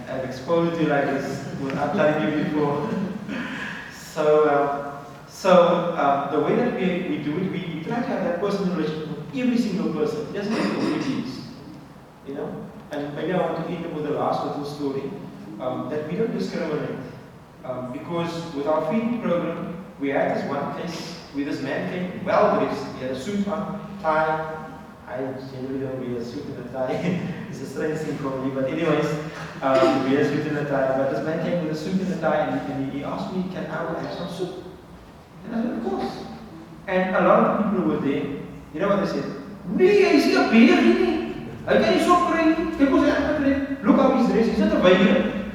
have exposed you like this without telling you before. So the way that we do it, we try to have that personal relationship with every single person. It doesn't matter who it is, And maybe I want to end up with the last little story, that we don't discriminate. Because with our feeding program, we had this one case where this man came well dressed. He had a suit on, tie. I generally don't wear a suit and a tie. It's a strange thing for me, but anyways, wear a suit and a tie. But this man came with a suit and a tie, and he asked me, can I have some soup? And I said, of course. And a lot of people were there. You know what they said? Nee, hy sê 'n beer nie. Hy kan nie sop kry nie. Kyk hoe hy aangetrek. Look how he's dressed. He's not a vagrant.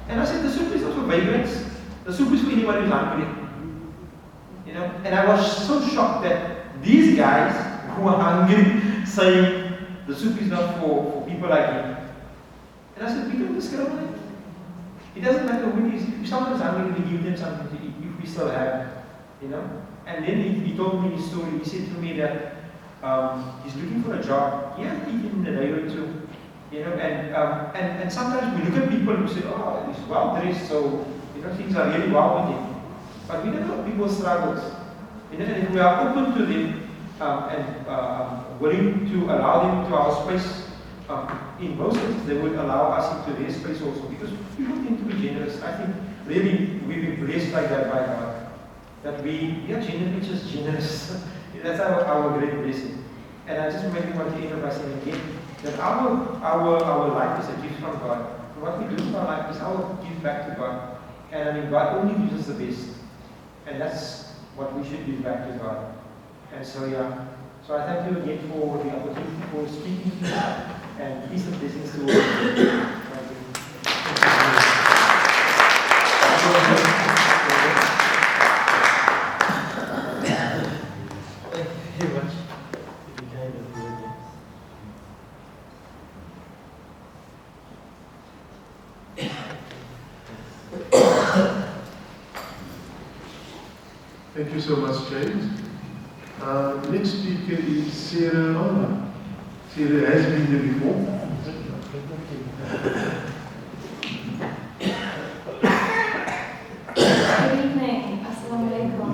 And I said, the soup is not for vagrants. The soup is for anybody who's hungry. You know? And I was so shocked that these guys who are hungry saying the soup is not for people like him. And I said, we don't discriminate. It doesn't matter who it is. If someone is hungry, we give them something to eat, if we still have, you know. And then he told me his story. He said to me that he's looking for a job. He hasn't eaten in a day or two. You know, and sometimes we look at people who say, oh, he's well dressed, so you know things are really well with him. But we don't know people's struggles. You know, and if we are open to them and willing to allow them to our space, in most cases they would allow us into their space also, because people tend to be generous. I think really we've been blessed like that by God. That we are genuinely just generous. That's our great blessing. And I just maybe want to end by saying again that our life is a gift from God. And what we do with our life is our gift back to God. And I mean, God only gives us the best. And that's what we should give back to God. And so, yeah. So I thank you again for the opportunity for speaking to you. And peace and blessings to all of you. Thank you. Thank you so much, James. Next speaker is Sarah Anna. Sarah has been there before. Good evening. Assalamu alaikum.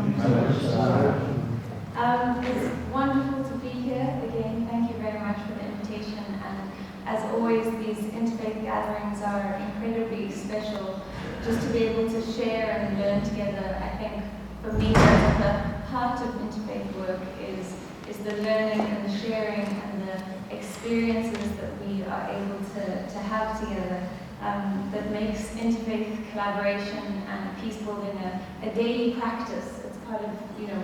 It's wonderful to be here again. Thank you very much for the invitation. And as always, these interfaith gatherings are incredibly special. Just to be able to share and learn together, I think for me, that's the heart of interfaith work is the learning and the sharing and the experiences that we are able to have together. That makes interfaith collaboration and peace building a daily practice. It's part of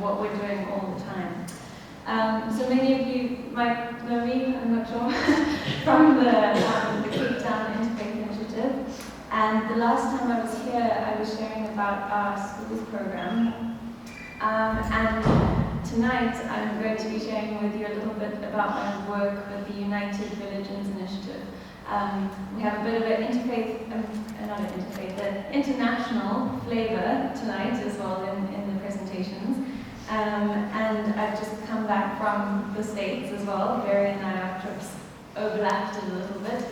what we're doing all the time. So many of you might know me, I'm not sure, from the Cape Town Interfaith Initiative. And the last time I was here, I was sharing about our schools program. And tonight, I'm going to be sharing with you a little bit about my work with the United Religions Initiative. We have a bit of an interfaith, not an interfaith, an international flavor tonight as well in the presentations. And I've just come back from the States as well. Barry and I, our trips overlapped a little bit,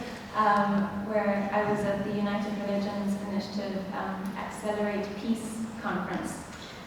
where I was at the United Religions Initiative Accelerate Peace Conference,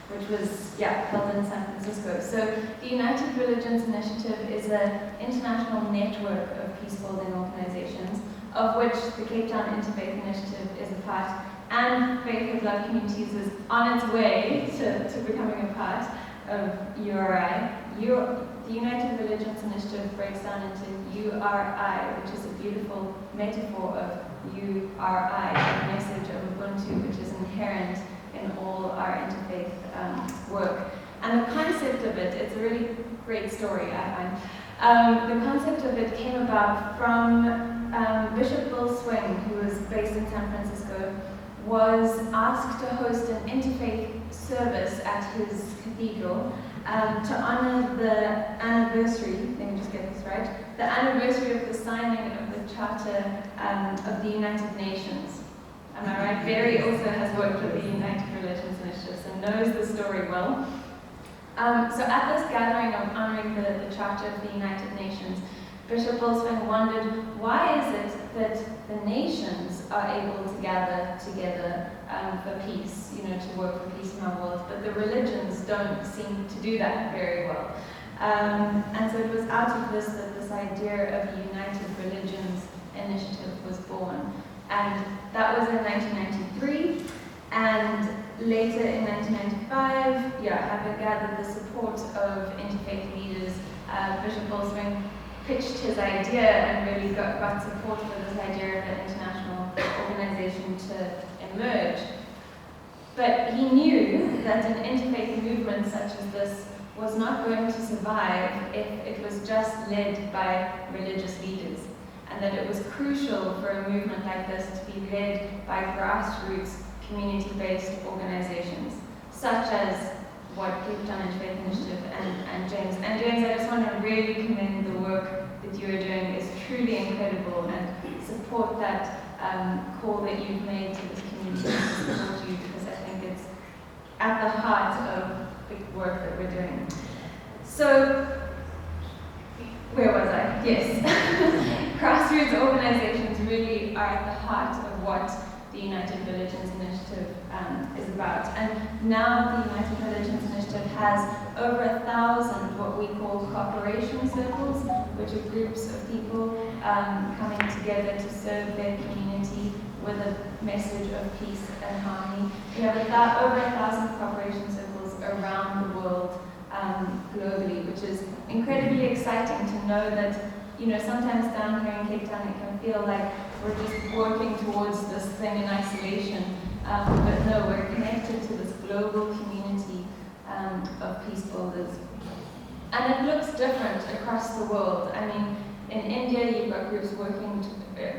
which was held in San Francisco. So the United Religions Initiative is an international network of peace-building organizations, of which the Cape Town Interfaith Initiative is a part, and Faith with Love Communities is on its way to becoming a part of URI. The United Religions Initiative breaks down into URI, which is a beautiful metaphor of URI, the message of Ubuntu, which is inherent in all our interfaith work. And the concept of it, it's a really great story, I find. The concept of it came about from Bishop Bill Swing, who was based in San Francisco, was asked to host an interfaith service at his cathedral to honor the anniversary, let me just get this right, the anniversary of the signing of the Charter of the United Nations. Am I right? Barry also has worked with the United Religions Initiative and knows the story well. So at this gathering of honoring the Charter of the United Nations, Bishop Bolswin wondered, why is it that the nations are able to gather together for peace, to work for peace in our world, but the religions don't seem to do that very well. And so it was out of this that this idea of the United Religions Initiative was born. And that was in 1993, and later in 1995, having gathered the support of interfaith leaders, Bishop Bolswing pitched his idea and really got support for this idea of an international organization to emerge. But he knew that an interfaith movement such as this was not going to survive if it was just led by religious leaders, and that it was crucial for a movement like this to be led by grassroots, community-based organizations, such as what Cape Town Interfaith Initiative and James. And James, I just want to really commend the work that you are doing. It's truly incredible, and support that call that you've made to this community to support you, because I think it's at the heart of the work that we're doing. So, where was I? Yes. Grassroots organizations really are at the heart of what the United Religions Initiative is about. And now the United Religions Initiative has over 1,000 what we call cooperation circles, which are groups of people coming together to serve their community with a message of peace and harmony. We have over 1,000 cooperation circles around the world globally, which is incredibly exciting to know that, sometimes down here in Cape Town it can feel like we're just working towards this thing in isolation, but no, we're connected to this global community of peace builders. And it looks different across the world. I mean, in India you've got groups working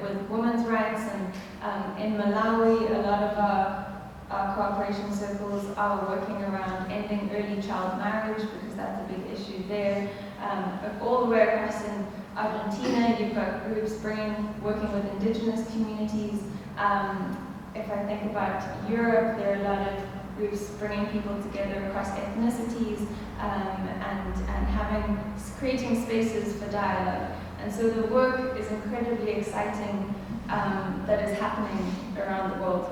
with women's rights, and in Malawi a lot of our cooperation circles are working around ending early child marriage, because that's a big issue there. All the way across in Argentina, you've got groups working with indigenous communities. If I think about Europe, there are a lot of groups bringing people together across ethnicities and creating spaces for dialogue. And so the work is incredibly exciting that is happening around the world.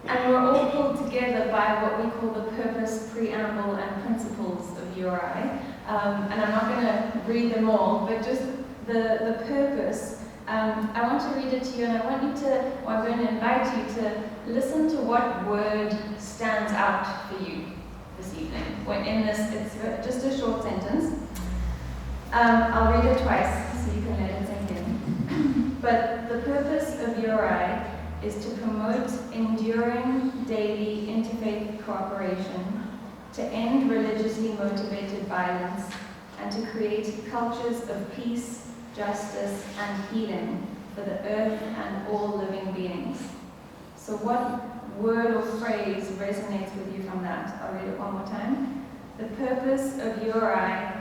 And we're all pulled together by what we call the purpose, preamble, and principles of URI. And I'm not going to read them all, but just the purpose. I want to read it to you, and I'm going to invite you to listen to what word stands out for you this evening. It's just a short sentence. I'll read it twice so you can let it sink in. But the purpose of URI is to promote enduring daily interfaith cooperation, to end religiously motivated violence, and to create cultures of peace, justice, and healing for the earth and all living beings. So what word or phrase resonates with you from that? I'll read it one more time. The purpose of URI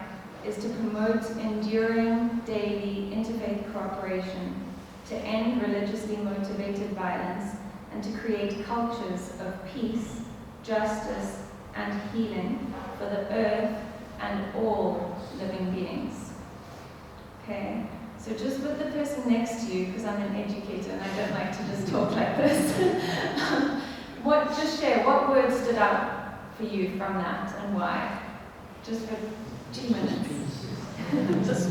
is to promote enduring daily interfaith cooperation, to end religiously motivated violence, and to create cultures of peace, justice, and healing for the earth and all living beings. Okay, so just with the person next to you, because I'm an educator and I don't like to just talk like this, just share what word stood out for you from that and why? Just for 2 minutes. Just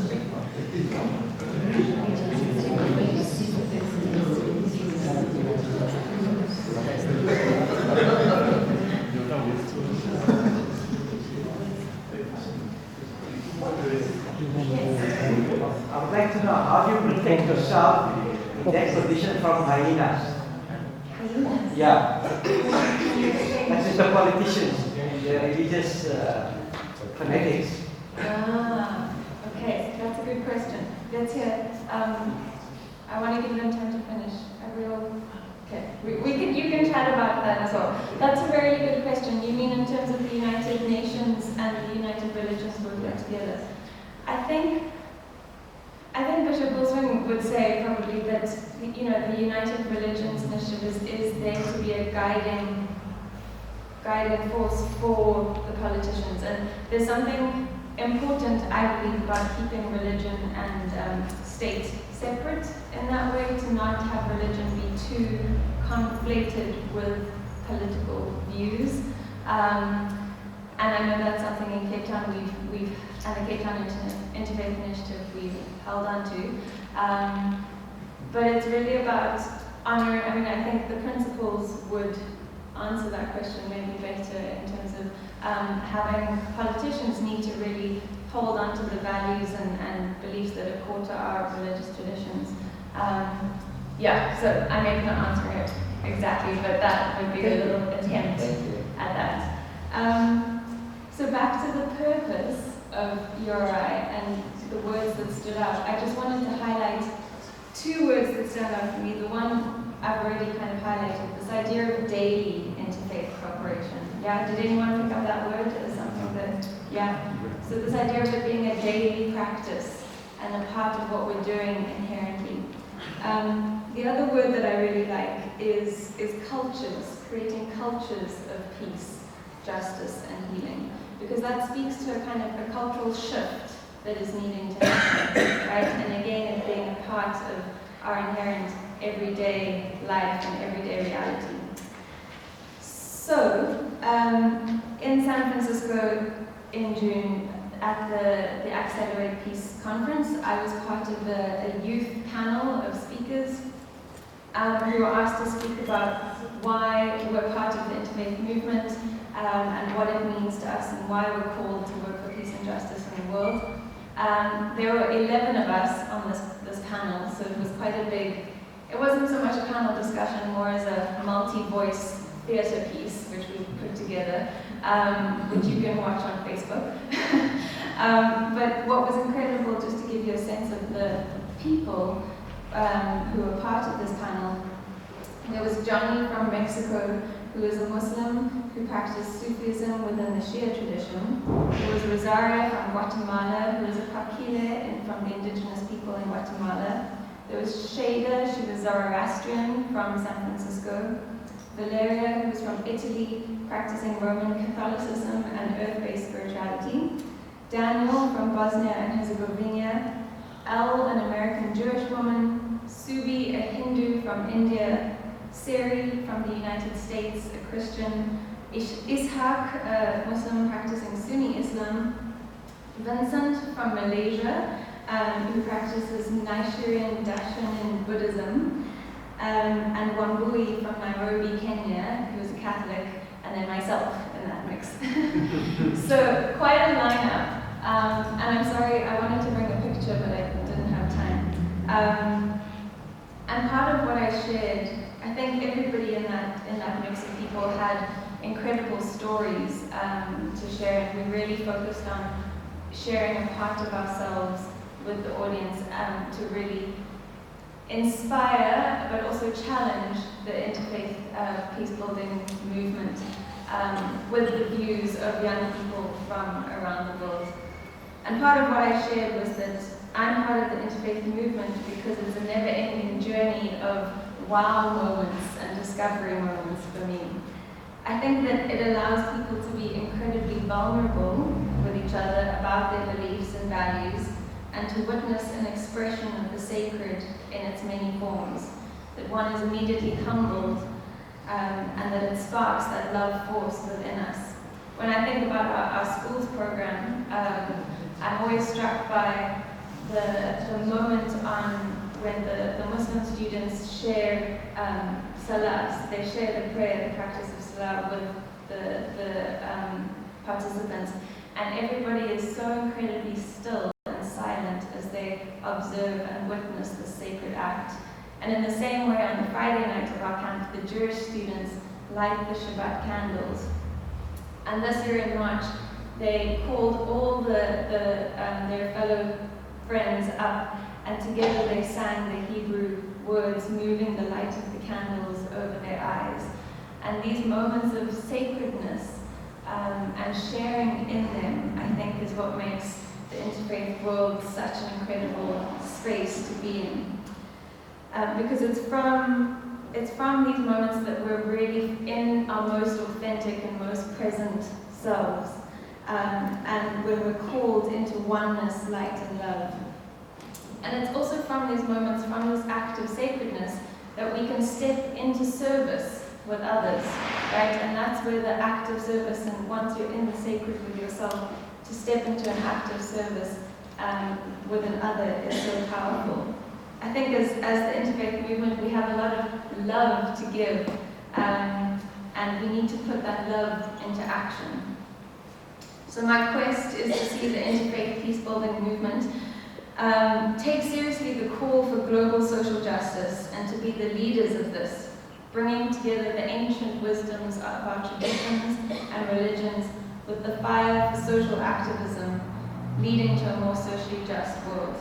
I would like to know, how do you protect yourself in that condition from hyenas? Hyenas? Yeah. That's just the politicians, the religious fanatics. Okay, that's a good question. Let's hear. I want to give them time to finish. Okay, you can chat about that as well. That's a very good question. You mean in terms of the United Nations and the United Religions working together? I think Bishop Wilson would say probably that the United Religions Initiative is there to be a guiding force for the politicians, and there's something important, I believe, about keeping religion and state separate in that way, to not have religion be too conflated with political views. And I know that's something in Cape Town we've and the Cape Town Interfaith Initiative we've held on to. But it's really about honoring. I mean, I think the principles would answer that question maybe better in terms of having politicians need to really hold on to the values and beliefs that are core to our religious traditions. Yeah, so I may not answer it exactly, but that would be a little attempt at that. So back to the purpose of URI and the words that stood out. I just wanted to highlight two words that stand out for me. The one I've already kind of highlighted, this idea of daily interfaith cooperation. Yeah, did anyone pick up that word as something that, yeah? So this idea of it being a daily practice and a part of what we're doing inherently. The other word that I really like is cultures, creating cultures of peace, justice, and healing. Because that speaks to a kind of a cultural shift that is needing to happen, right? And again, it being a part of our inherent everyday life and everyday reality. So, in San Francisco in June, at the Accelerate Peace Conference, I was part of a youth panel of speakers who were asked to speak about why we're part of the Interfaith movement and what it means to us and why we're called to work for peace and justice in the world. There were 11 of us on this panel, so it was quite a big, it wasn't so much a panel discussion, more as a multi-voice theatre piece, which we put together, which you can watch on Facebook. But what was incredible, just to give you a sense of the people who were part of this panel, there was Johnny from Mexico, who is a Muslim who practiced Sufism within the Shia tradition. There was Rosaria from Guatemala, who is a Paquile from the indigenous people in Guatemala. There was Shada, she was Zoroastrian from San Francisco. Valeria, who was from Italy, practicing Roman Catholicism and earth-based spirituality. Daniel from Bosnia and Herzegovina. Elle, an American Jewish woman. Subi, a Hindu from India. Seri from the United States, a Christian. Ishaq, a Muslim practicing Sunni Islam. Vincent from Malaysia, who practices Nichiren Daishonin Buddhism. And Wambui from Nairobi, Kenya, who is a Catholic, and then myself in that mix. So quite a lineup. And I'm sorry, I wanted to bring a picture, but I didn't have time. And part of what I shared, I think everybody in that mix of people had incredible stories to share, and we really focused on sharing a part of ourselves with the audience to really inspire, but also challenge the interfaith peace-building movement with the views of young people from around the world. And part of what I shared was that I'm part of the interfaith movement because it's a never-ending journey of wow moments and discovery moments for me. I think that it allows people to be incredibly vulnerable with each other about their beliefs and values, and to witness an expression of the sacred in its many forms, that one is immediately humbled and that it sparks that love force within us. When I think about our schools program, I'm always struck by the moment on when the Muslim students share salah. They share the prayer, the practice of salah with the participants, and everybody is so incredibly still and silent as they observe and witness the sacred act. And in the same way, on the Friday night of our camp, the Jewish students light the Shabbat candles. And this year in March, they called all their fellow friends up, and together they sang the Hebrew words, moving the light of the candles over their eyes. And these moments of sacredness and sharing in them, I think, is what makes the interfaith world such an incredible space to be in. Because it's from these moments that we're really in our most authentic and most present selves. And when we're called into oneness, light, and love. And it's also from these moments, from this act of sacredness, that we can step into service with others, right? And that's where the act of service, and once you're in the sacred with yourself, to step into an act of service with another is so powerful. I think as the interfaith movement, we have a lot of love to give, and we need to put that love into action. So my quest is to see the interfaith peace-building movement take seriously the call for global social justice and to be the leaders of this, bringing together the ancient wisdoms of our traditions and religions with the fire for social activism, leading to a more socially just world.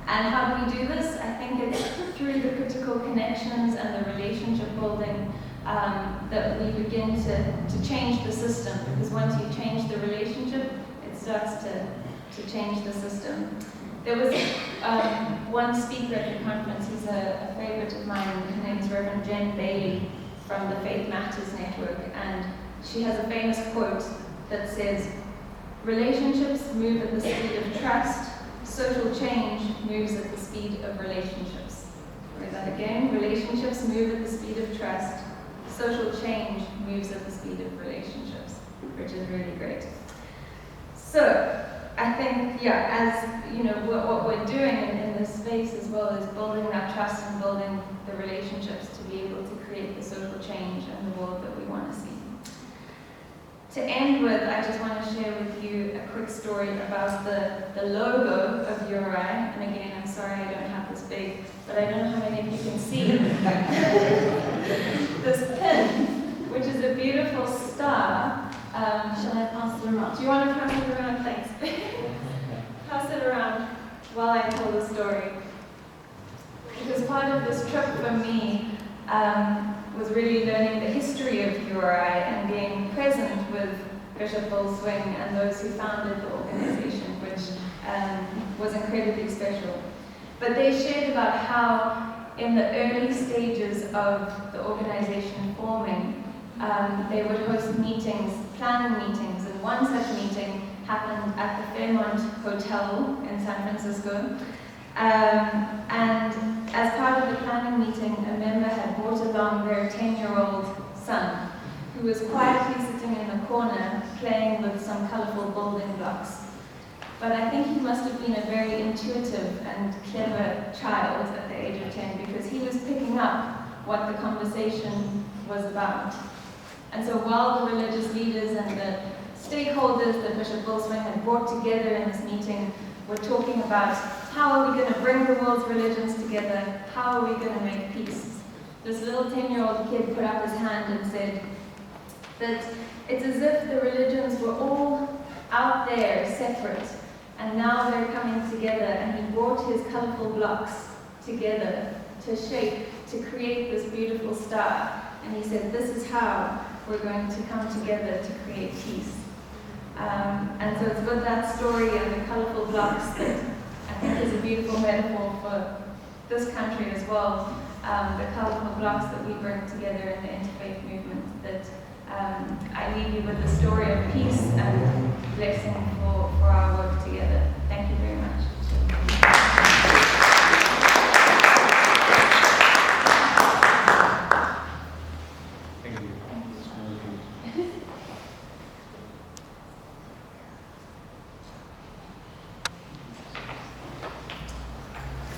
And how do we do this? I think it's through the critical connections and the relationship building that we begin to change the system, because once you change the relationship, it starts to change the system. There was one speaker at the conference, he's a favorite of mine, her name's Reverend Jen Bailey from the Faith Matters Network, and she has a famous quote that says, "Relationships move at the speed of trust, social change moves at the speed of relationships." I'll read that again. Relationships move at the speed of trust, social change moves at the speed of relationships, which is really great. So, I think, yeah, as you know, what we're doing in this space as well is building that trust and building the relationships to be able to create the social change and the world that we want to see. To end with, I just want to share with you a quick story about the logo of URI. And again, I'm sorry I don't have this big, but I don't know how many of you can see this pin, which is a beautiful star. Shall I pass it around? Do you want to pass it around? Thanks. Pass it around while I tell the story. Because part of this trip for me was really learning the history of URI and being present with Bishop Bull Swing and those who founded the organization, which was incredibly special. But they shared about how in the early stages of the organization forming, they would host meetings, planning meetings, and one such meeting happened at the Fairmont Hotel in San Francisco. And as part of the planning meeting, a member had brought along their 10-year-old son, who was quietly sitting in the corner playing with some colorful building blocks. But I think he must have been a very intuitive and clever child at the age of 10, because he was picking up what the conversation was about. And so while the religious leaders and the stakeholders that Bishop Bull Swing had brought together in this meeting were talking about how are we going to bring the world's religions together, how are we going to make peace, this little 10-year-old kid put up his hand and said that it's as if the religions were all out there separate, and now they're coming together, and he brought his colorful blocks together to shape, to create this beautiful star. And he said, this is how we're going to come together to create peace. And so it's with that story and the colorful blocks that I think is a beautiful metaphor for this country as well. The colorful blocks that we bring together in the interfaith movement, that I leave you with the story of peace and blessing for our work together. Thank you very much.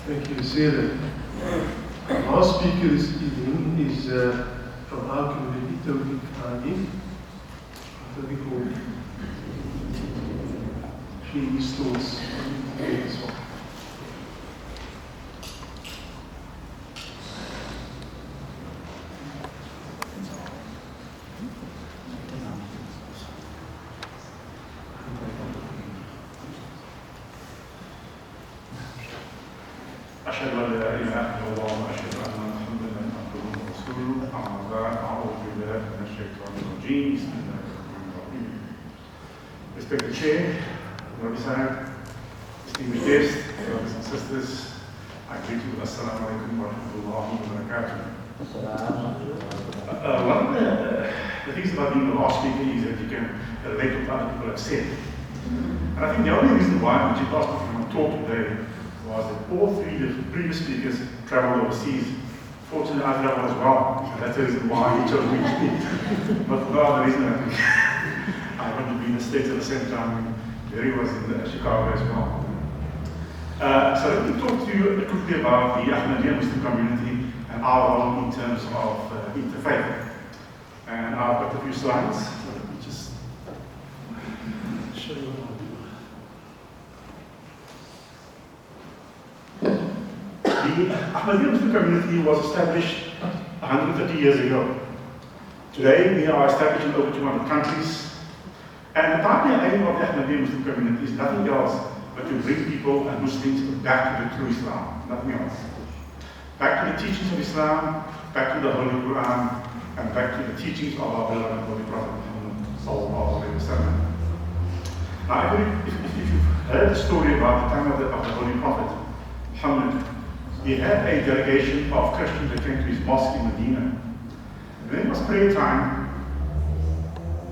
Thank you, Sarah. Our speaker this evening is from our community, Toby Kanye. Toby called. She restores this one. أشهد أن لا إله إلا الله وأشهد أن محمدا عبده ورسوله أما بعد أعوذ بالله من الشيطان الرجيم بسم الله الرحمن الرحيم. Respected Chair, Rabbi Sahib, distinguished guests, brothers and sisters, I greet you with Assalamu alaikum wa rahmatullahi wa barakatuh. One of the things about being the last speaker is that you can relate to what other people have said. And I think the only reason why I asked if you want to talk today was that all three of the previous speakers traveled overseas. Fortunately, I traveled as well, and that's the reason why he chose me to speak. But for no other reason, I think I happened to be in the States at the same time. Jerry was in Chicago as well. So let me talk to you quickly about the Ahmadiyya Muslim community and our role in terms of interfaith. And I've got a few slides, so let me just show you what I'll do. The Ahmadiyya Muslim community was established 130 years ago. Today, we are established in over 200 countries. And the primary aim of the Ahmadiyya Muslim community is nothing else but to bring people and Muslims back to the true Islam, nothing else. Back to the teachings of Islam, back to the Holy Quran, and back to the teachings of our beloved Holy Prophet Muhammad sallallahu alaihi wasallam. Now, if you've heard the story about the time of the Holy Prophet Muhammad, he had a delegation of Christians that came to his mosque in Medina. And when it was prayer time,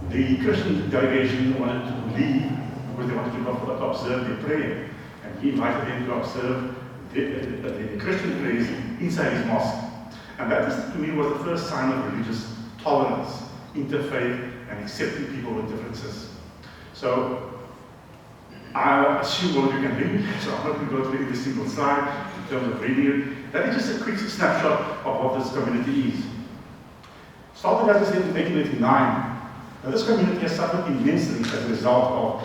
the Christian delegation wanted to leave because they wanted to go to observe their prayer. And he invited them to observe the Christian prayers inside his mosque. And that, to me, was the first sign of religious tolerance, interfaith, and accepting people with differences. So, I assume all of you can read, so I'm not going to go through every single slide in terms of reading it. That is just a quick snapshot of what this community is. Started, as I said, in 1889. Now, this community has suffered immensely as a result of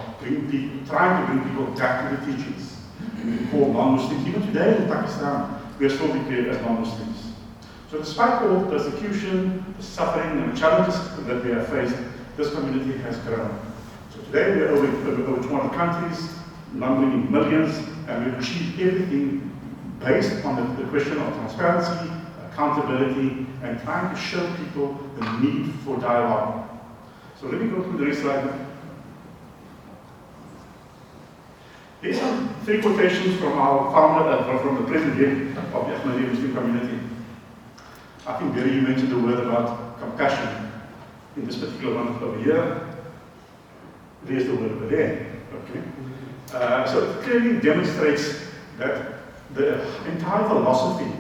trying to bring people back to the teachings. We call non-Muslims. Even today in Pakistan, we are still declared as non-Muslims. So despite all the persecution, the suffering, and the challenges that we have faced, this community has grown. So today we are over 200 countries, numbering in millions, and we've achieved everything based on the question of transparency, accountability, and trying to show people the need for dialogue. So let me go through the next slide. Here's some 3 quotations from our founder, from the present head of the Ahmadiyya Muslim community. I think, Barry, you mentioned the word about compassion in this particular one over here. There's the word over there. Okay. So it clearly demonstrates that the entire philosophy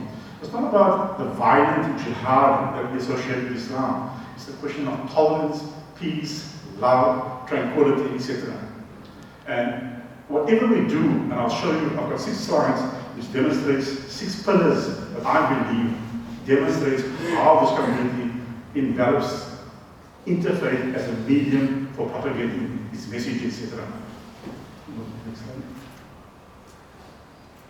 is not about the violent jihad that we associate with Islam. It's the question of tolerance, peace, love, tranquility, etc. And whatever we do, and I'll show you, I've got 6 slides, which demonstrates 6 pillars that I believe demonstrates how this community envelops interfaith as a medium for propagating its message, etc.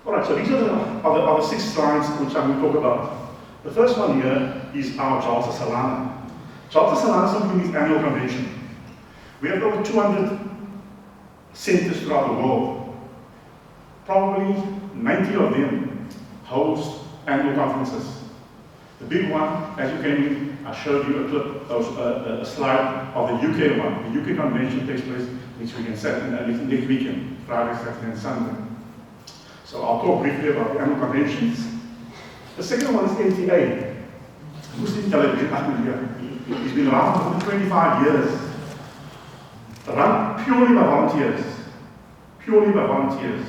Alright, so these are the 6 slides which I'm going to talk about. The first one here is our Jalsa Salana. Jalsa Salana simply means annual convention. We have over 200 centers throughout the world. Probably 90 of them host annual conferences. The big one, as you came in, I showed you a clip, a slide of the UK one. The UK convention takes place next weekend, Friday, Saturday, and Sunday. So I'll talk briefly about the annual conventions. The second one is MTA, Muslim Television Ahmadiyya. It's been around for 25 years. Run purely by volunteers. Purely by volunteers.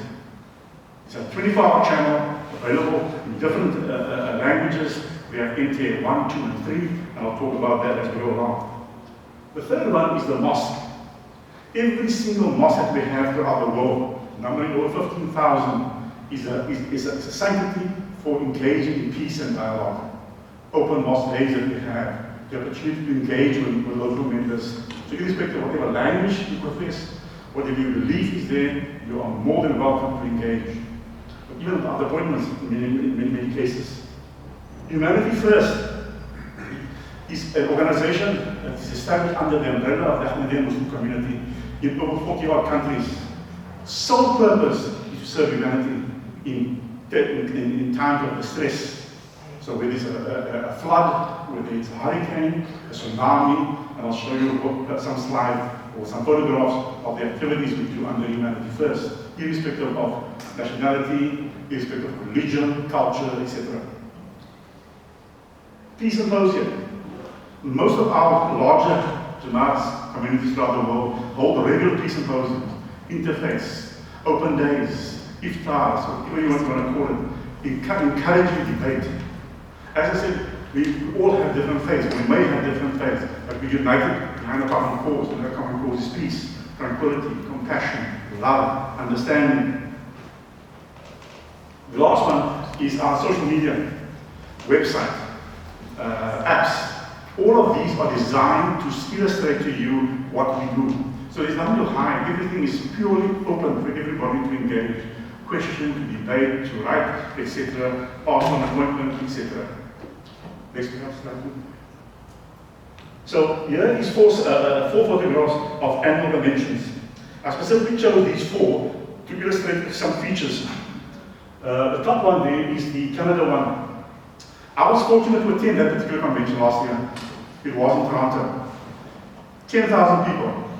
It's a 24-hour channel available in different languages. We have MTA 1, 2, and 3, and I'll talk about that as we go along. The third one is the mosque. Every single mosque that we have throughout the world, numbering over 15,000, is a sanctity for engaging in peace and dialogue. Open mosque days that we have, the opportunity to engage with local members. So irrespective of whatever language you profess, whatever your belief is there, you are more than welcome to engage. But even other appointments in many cases. Humanity First is an organization that is established under the umbrella of the Ahmadiyya Muslim community in over 40-odd countries. Sole purpose is to serve humanity in times of distress. So whether it's a flood, whether it's a hurricane, a tsunami, and I'll show you some slides or some photographs of the activities we do under Humanity First, irrespective of nationality, irrespective of religion, culture, etc. Peace Symposium. Most of our larger Jamaat communities throughout the world hold regular peace symposiums, interfaiths, open days, iftars, whatever you want to call it, encouraging debate. As I said, we all have different faiths, we may have different faiths, but we're united behind a common cause, and that common cause is peace, tranquility, compassion, love, understanding. The last one is our social media, website, apps. All of these are designed to illustrate to you what we do. So there's nothing to hide. Everything is purely open for everybody to engage, question, to debate, to write, etc., ask on appointment, etc. Next slide. So here is four photographs of annual conventions. I specifically chose these four to illustrate some features. The top one there is the Canada one. I was fortunate to attend that particular convention last year. It was in Toronto. 10,000 people.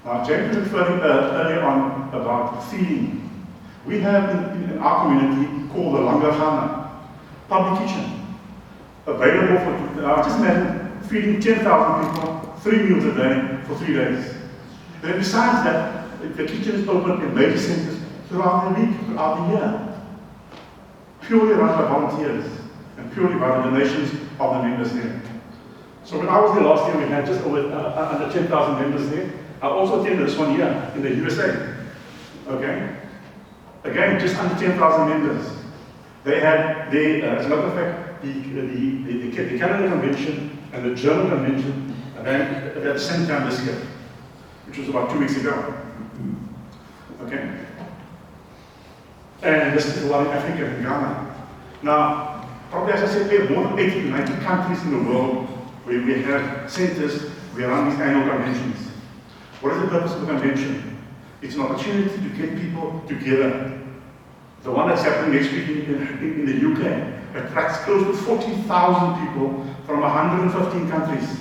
Now, James was referring earlier on about feeding. We have in our community called the Langagana, public kitchen, available for, just imagine, feeding 10,000 people, 3 meals a day for 3 days. Then besides that, the kitchen is open in major centers throughout the week, throughout the year. Purely run by volunteers and purely by the donations of the members there. So when I was there last year, we had just over under 10,000 members there. I also attended this one here in the USA. Okay? Again, just under 10,000 members. They had, as a matter of fact, the Canada Convention and the German Convention at the same time this year, which was about 2 weeks ago. Okay? And this is the one in Africa, in Ghana. Now, probably as I said, we have more than 80 to 90 countries in the world where we have centers where we run these annual conventions. What is the purpose of the convention? It's an opportunity to get people together. The one that's happening next week in the UK attracts close to 40,000 people from 115 countries.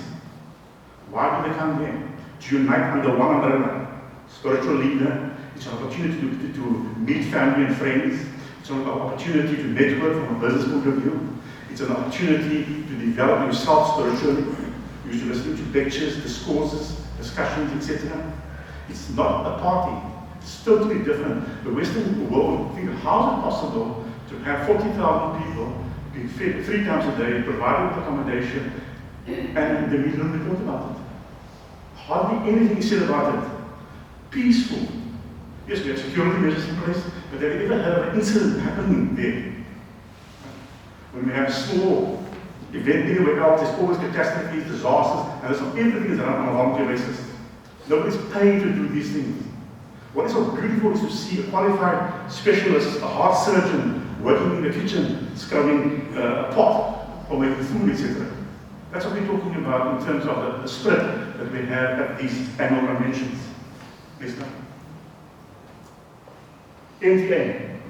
Why do they come there? To unite under one umbrella. Spiritual leader. It's an opportunity to meet family and friends. It's an opportunity to network from a business point of view. It's an opportunity to develop yourself spiritually. You should listen to lectures, discourses, discussions, etc. It's not a party. It's totally different. The Western world think, how is it possible to have 40,000 people being fed 3 times a day, provided with accommodation, and the media don't report about it? Hardly anything is said about it. Peaceful. Yes, we have security measures in place, but have you ever heard of an incident happening there? When we have a small event anywhere else, there's always catastrophes, disasters, and everything is run on a volunteer basis. Nobody's paid to do these things. What is so beautiful is to see a qualified specialist, a heart surgeon, working in the kitchen, scrubbing a pot or making food, etc. That's what we're talking about in terms of the spirit that we have at these annual conventions. Next slide. NTA,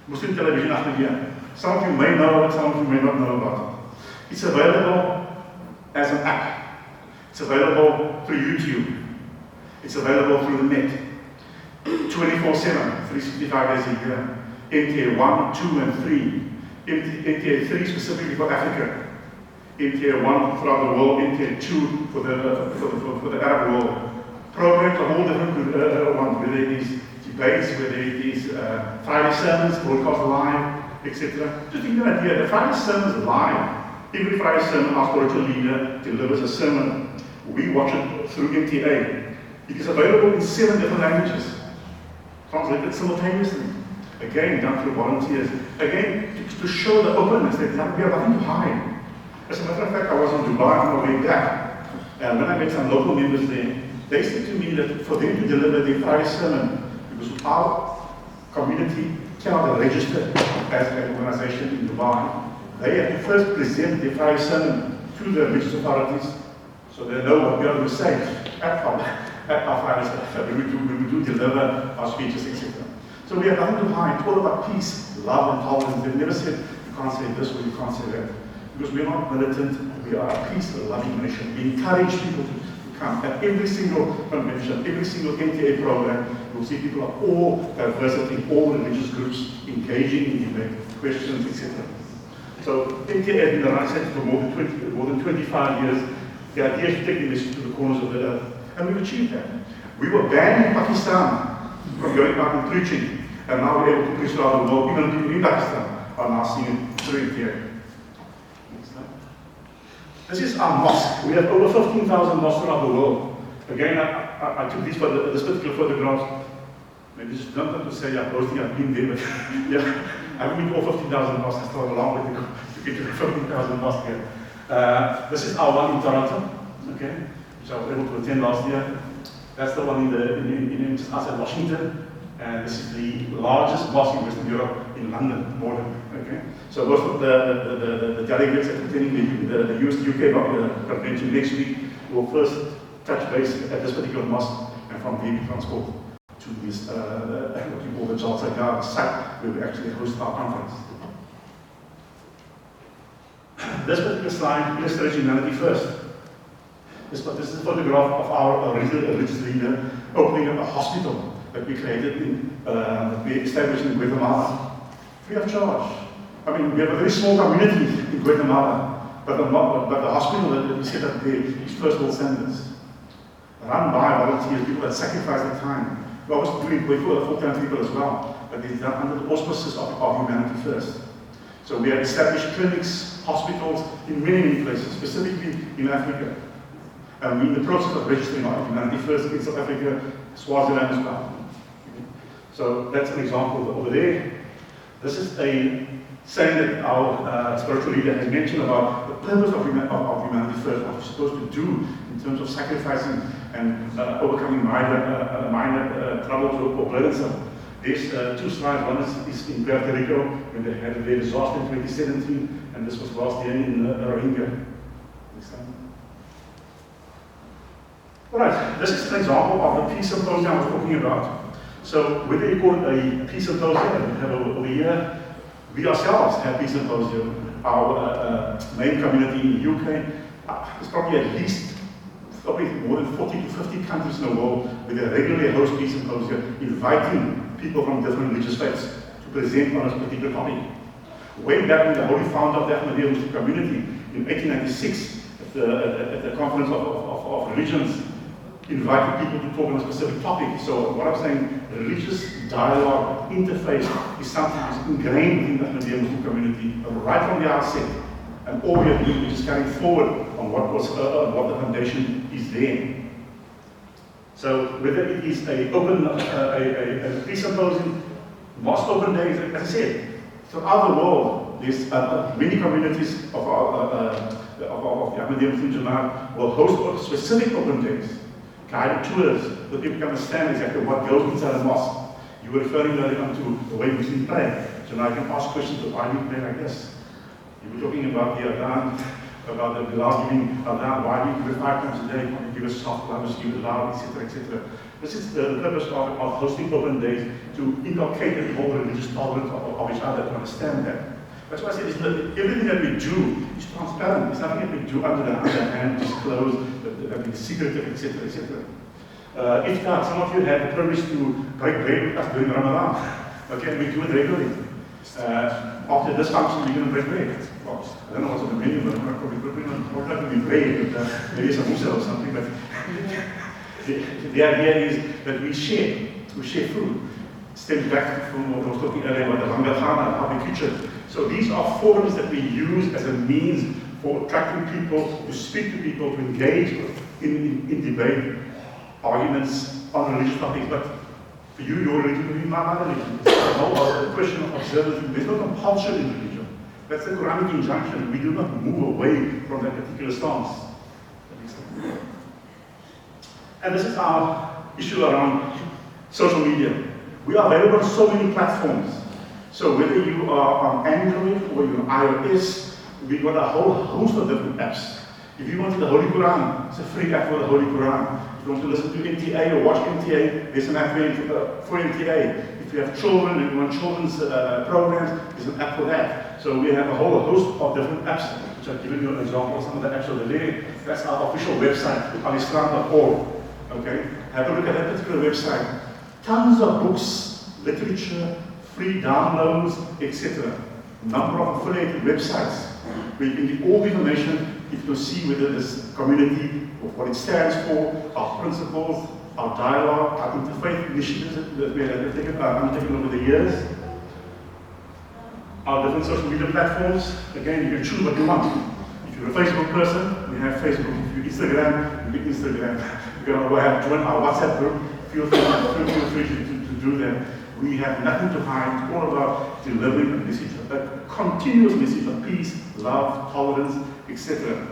Muslim Television Ahmadiyya. Some of you may know it, some of you may not know about it. It's available as an app. It's available through YouTube. It's available through the net. 24/7, 365 days a year. NTA 1, 2, and 3. NTA 3 specifically for Africa. NTA 1 throughout the world. NTA 2 for the Arab world. Programs are all different ones, whether it is debates, whether it is Friday sermons, broadcast live, etc. Just to give you an idea, the Friday sermon is live. Every Friday sermon, our spiritual leader delivers a sermon. We watch it through NTA. It is available in 7 different languages, translated simultaneously. Again, done through volunteers. Again, to show the openness that we have nothing to hide. As a matter of fact, I was in Dubai on my way back, and when I met some local members there, they said to me that for them to deliver their Friday sermon, because our community cannot register as an organization in Dubai, they have to first present their Friday sermon to the religious authorities so they know what we are going to say at our Friday sermon. We do deliver our speeches, etc. So we have nothing to hide. It's all about peace, love, and tolerance. They've never said you can't say this or you can't say that. Because we're not militant, we are a peaceful, loving nation. We encourage people to come. At every single convention, every single NTA program, you'll see people of all diversity, all religious groups engaging in debate, questions, etc. So NTA has been around for more than 25 years. The idea is to take the message to the corners of the earth. And we've achieved that. We were banned in Pakistan from going out and preaching. And now we're able to preach around the world. Even people in Pakistan are now seeing it through NTA. This is our mosque. We have over 15,000 mosques around the world. Again, I took these for this particular photographs. Maybe just don't have to say, yeah, I've been there, but yeah, I haven't been to all 15,000 mosques. I still have a long way to go to get to the 15,000 mosques here. This is our one in Toronto, okay, which I was able to attend last year. That's the one in just outside Washington. And this is the largest mosque in Western Europe, in London, modern. Okay, so most of the delegates attending the US-UK convention next week will first touch base at this particular mosque, and from there we transport to this what we call the Jalsa site, where we actually host our conference. This particular slide illustrates humanity first. This is a photograph of our religious leader opening up a hospital that we created that we established in Guatemala, free of charge. I mean, we have a very small community in Guatemala, but the hospital that we set up there is first world standards. Run by volunteers, people that sacrifice their time. We obviously doing it for full-time people as well, but it's done under the auspices of humanity first. So we have established clinics, hospitals in many places, specifically in Africa. And we're in the process of registering our humanity first in South Africa, Swaziland as well. So that's an example over there. This is a saying that our spiritual leader has mentioned about the purpose of humanity first, what we're supposed to do in terms of sacrificing and overcoming minor troubles or burdensome. There's two slides. One is in Puerto Rico, when they had their disaster in 2017, and this was last year in Rohingya. Alright, this is an example of the peace symposium I was talking about. So whether you call it a peace symposium that we have over here, we ourselves have peace symposium. Our main community in the UK is probably at least more than 40 to 50 countries in the world where they regularly host peace symposia, inviting people from different religious faiths to present on a particular topic. Way back when the Holy Founder of the Ahmadiyya Muslim community in 1896 at the Conference of Religions invited people to talk on a specific topic. So what I'm saying, religious dialogue, interfaith is something that's ingrained within the Ahmadiyya Muslim community right from the outset. And all we have to do is just carry forward on what the foundation is there. So whether it is a peace symposium, mosque open days, as I said, throughout the world, there's many communities of the Ahmadiyya Muslim Jamaat will host specific open days, guided tours, so people can understand exactly what goes inside a mosque. You were referring earlier on to the way Muslims pray. So now I can ask questions of why we pray like this. You were talking about the Adhan, about the Bilal giving Adhan, why we give it 5 times a day, you give us soft language, give it loud, etc., etc. This is the purpose of hosting open days, to inculcate the whole religious tolerance of each other, to understand that. That's why I said everything that we do is transparent. It's nothing that we do under the hand, disclose, that we secretive, etc., etc. Iftar, some of you had the privilege to break bread with us during Ramadan. Okay, we do it regularly. After this function, we're going to break bread. Well, I don't know what's on the menu, but I'm probably not going to be bread, but maybe some musa or something. But the idea is that we share food. Step back from what I was talking earlier about the Langakhana, public kitchen. So these are forums that we use as a means for attracting people, to speak to people, to engage in debate, arguments on religious topics. But for you, your religion will be my religion. It's a whole question of observance. There's no compulsion in religion. That's the Quranic injunction. We do not move away from that particular stance. And this is our issue around social media. We are available on so many platforms. So whether you are on Android or you're on iOS, we've got a whole host of different apps. If you want the Holy Quran, it's a free app for the Holy Quran. If you want to listen to MTA or watch MTA, there's an app for MTA. If you have children and you want children's programs, there's an app for that. So we have a whole host of different apps, which I've given you an example of some of the apps over there. That's our official website, alislam.org. Okay? Have a look at that particular website. Tons of books, literature, free downloads, etc. Number of affiliated websites where you can get all the information. You can see whether this community, what it stands for, our principles, our dialogue, our interfaith initiatives that we have undertaken over the years, our different social media platforms. Again, you can choose what you want. If you're a Facebook person, we have Facebook. If you're Instagram, you get Instagram. If you want to join our WhatsApp group, feel free to do that. We have nothing to hide. It's all about delivering a message, a continuous message of peace, love, tolerance, etc.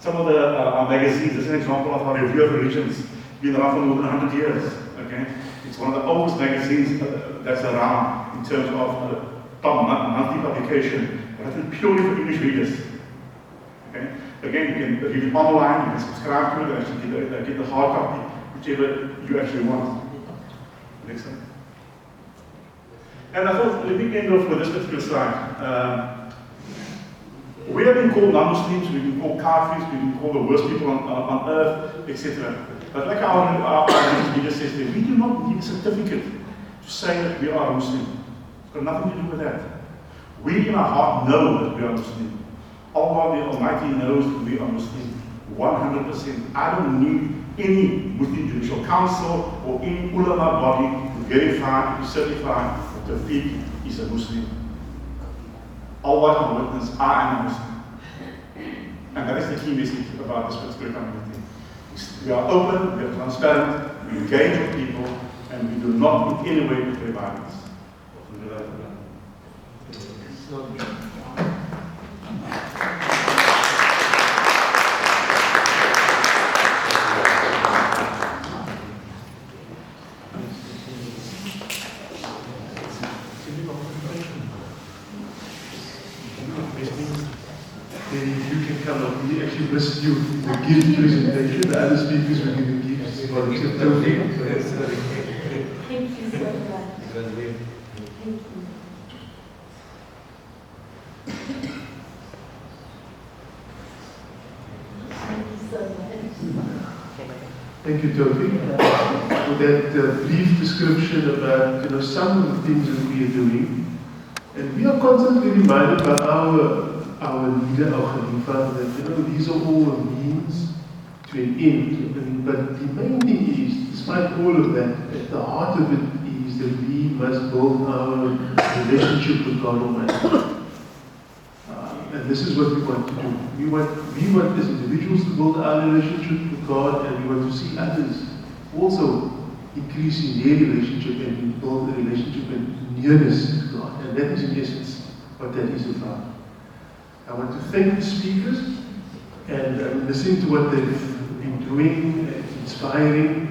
some of the our magazines. This is an example of our Review of Religions, been around for more than 100 years. Okay, it's one of the oldest magazines that's around in terms of top monthly publication, written purely for English readers. Okay, again, you can read it online, you can subscribe to it, and actually get the hard copy, whichever you actually want. Next slide. And I thought, let me end off with this particular slide. We have been called non-Muslims, we've been called Kafirs, we've been called the worst people on earth, etc. But like our leader says there, we do not need a certificate to say that we are Muslim. It's got nothing to do with that. We in our heart know that we are Muslim. Allah the Almighty knows that we are Muslim. 100%. I don't need any Muslim Judicial Council or any ulama body to verify, to certify that Tawfiq is a Muslim. Allah can witness, I am a Muslim. And that is the key message about this particular community. We are open, we are transparent, we engage with people, and we do not in any way portray violence. You can come up. We actually missed you in the gift presentation. The other speakers were giving gifts. Thank you so much. Thank you. Thank you, Tawfiq, for that brief description about some of the things that we are doing. And we are constantly reminded by our leader, our Khalifa, that these are all a means to an end. But the main thing is, despite all of that, at the heart of it is that we must build our relationship with God Almighty. And this is what we want to do. We want as individuals to build our relationship with God, and we want to see others also increasing their relationship and build a relationship and nearness to God. And that is in essence what that is about. I want to thank the speakers, and listening to what they've been doing, it's inspiring.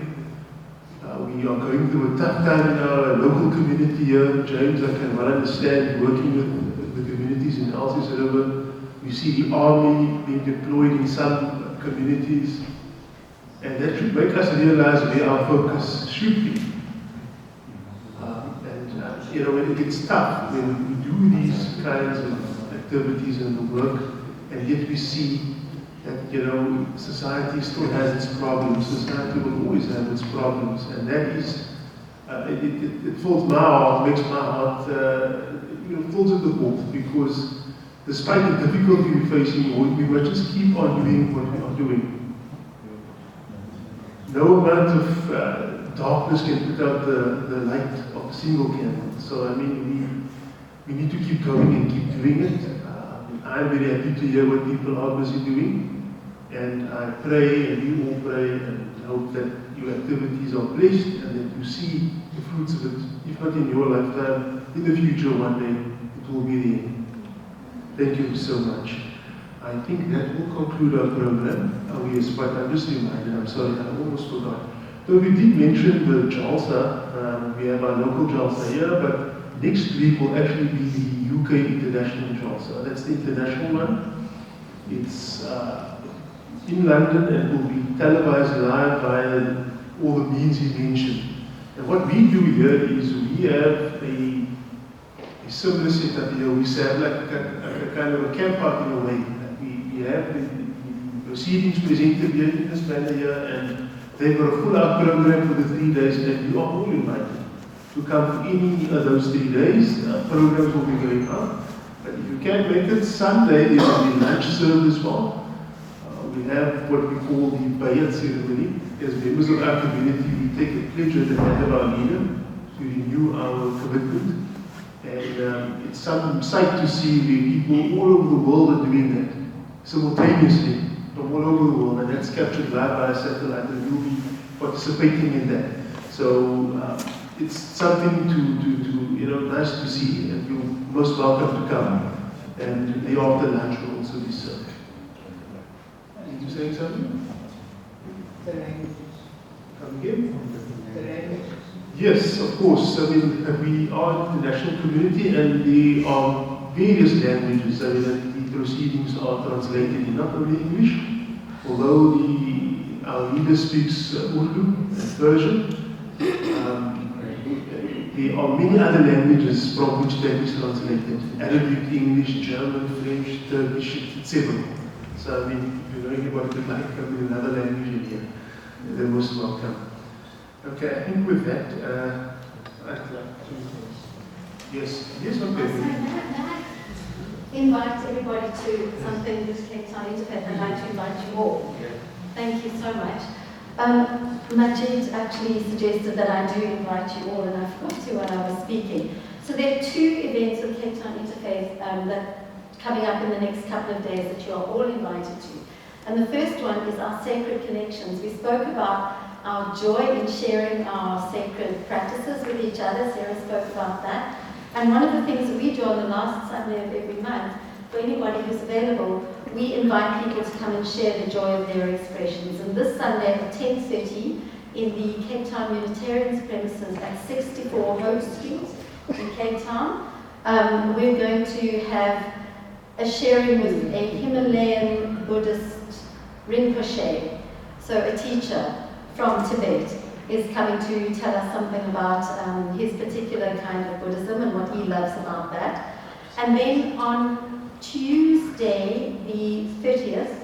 We are going through a tough time in our local community here. James, I can well understand, working with the communities in Elsies River. We see the army being deployed in some communities, and that should make us realize where our focus should be. When it gets tough, when we do these kinds of activities and the work, and yet we see that society still has its problems. Society will always have its problems, and that is it fills my heart, makes my heart fills it with warmth, because despite the difficulty we're facing, we must just keep on doing what we are doing. No amount of darkness can put out the light of a single candle. So we need to keep going and keep doing it. I'm very happy to hear what people are busy doing, and I pray, and you all pray, and hope that your activities are blessed and that you see the fruits of it, if not in your lifetime, in the future one day, it will be there. Thank you so much. I think that will conclude our program. Yes, but I'm just reminded, I'm sorry, I almost forgot. So we did mention the Jalsa. We have our local Jalsa here, but next week will actually be the UK International Jalsa. That's the international one. It's in London and will be televised live via all the means he mentioned. And what we do here is we have a similar setup here. We have like a kind of a camp out in a way. We have the proceedings presented here in this manner here, and they've got a full-out program for the 3 days, and you are all invited to come for any of those 3 days. Programs will be going on. But if you can't make it, Sunday there will be lunch served as well. We have what we call the Bayat ceremony. As members of our community, we take a pledge at the hand of our leader to renew our commitment. And it's some sight to see where people all over the world are doing that simultaneously from all over the world, and that's captured live by a satellite, and you'll be participating in that. So it's something to nice to see, and you're most welcome to come. And the after lunch will also be served. saying something? The languages. Come again? The languages. Yes, of course. I mean, we are an international community and there are various languages. I mean, the proceedings are translated in not only English, although our leader speaks Urdu and Persian. There are many other languages from which that is translated. Arabic, English, German, French, Turkish, etc. So I mean, if you know anybody would like to come in another language in here, they're most welcome. Okay, I think with that, I'd like to... Yes, okay. May I invite everybody to something with Cape Town Interfaith? I'd like to invite you all. Thank you so much. Majid actually suggested that I do invite you all, and I forgot to when I was speaking. So there are 2 events with Cape Town Interfaith that coming up in the next couple of days that you are all invited to. And the first one is our Sacred Connections. We spoke about our joy in sharing our sacred practices with each other. Sarah spoke about that. And one of the things that we do on the last Sunday of every month, for anybody who's available, we invite people to come and share the joy of their expressions. And this Sunday at 10:30 in the Cape Town Unitarians premises at 64 Hope Street in Cape Town, we're going to have a sharing with a Himalayan Buddhist Rinpoche, so a teacher from Tibet, is coming to tell us something about his particular kind of Buddhism and what he loves about that. And then on Tuesday, the 30th,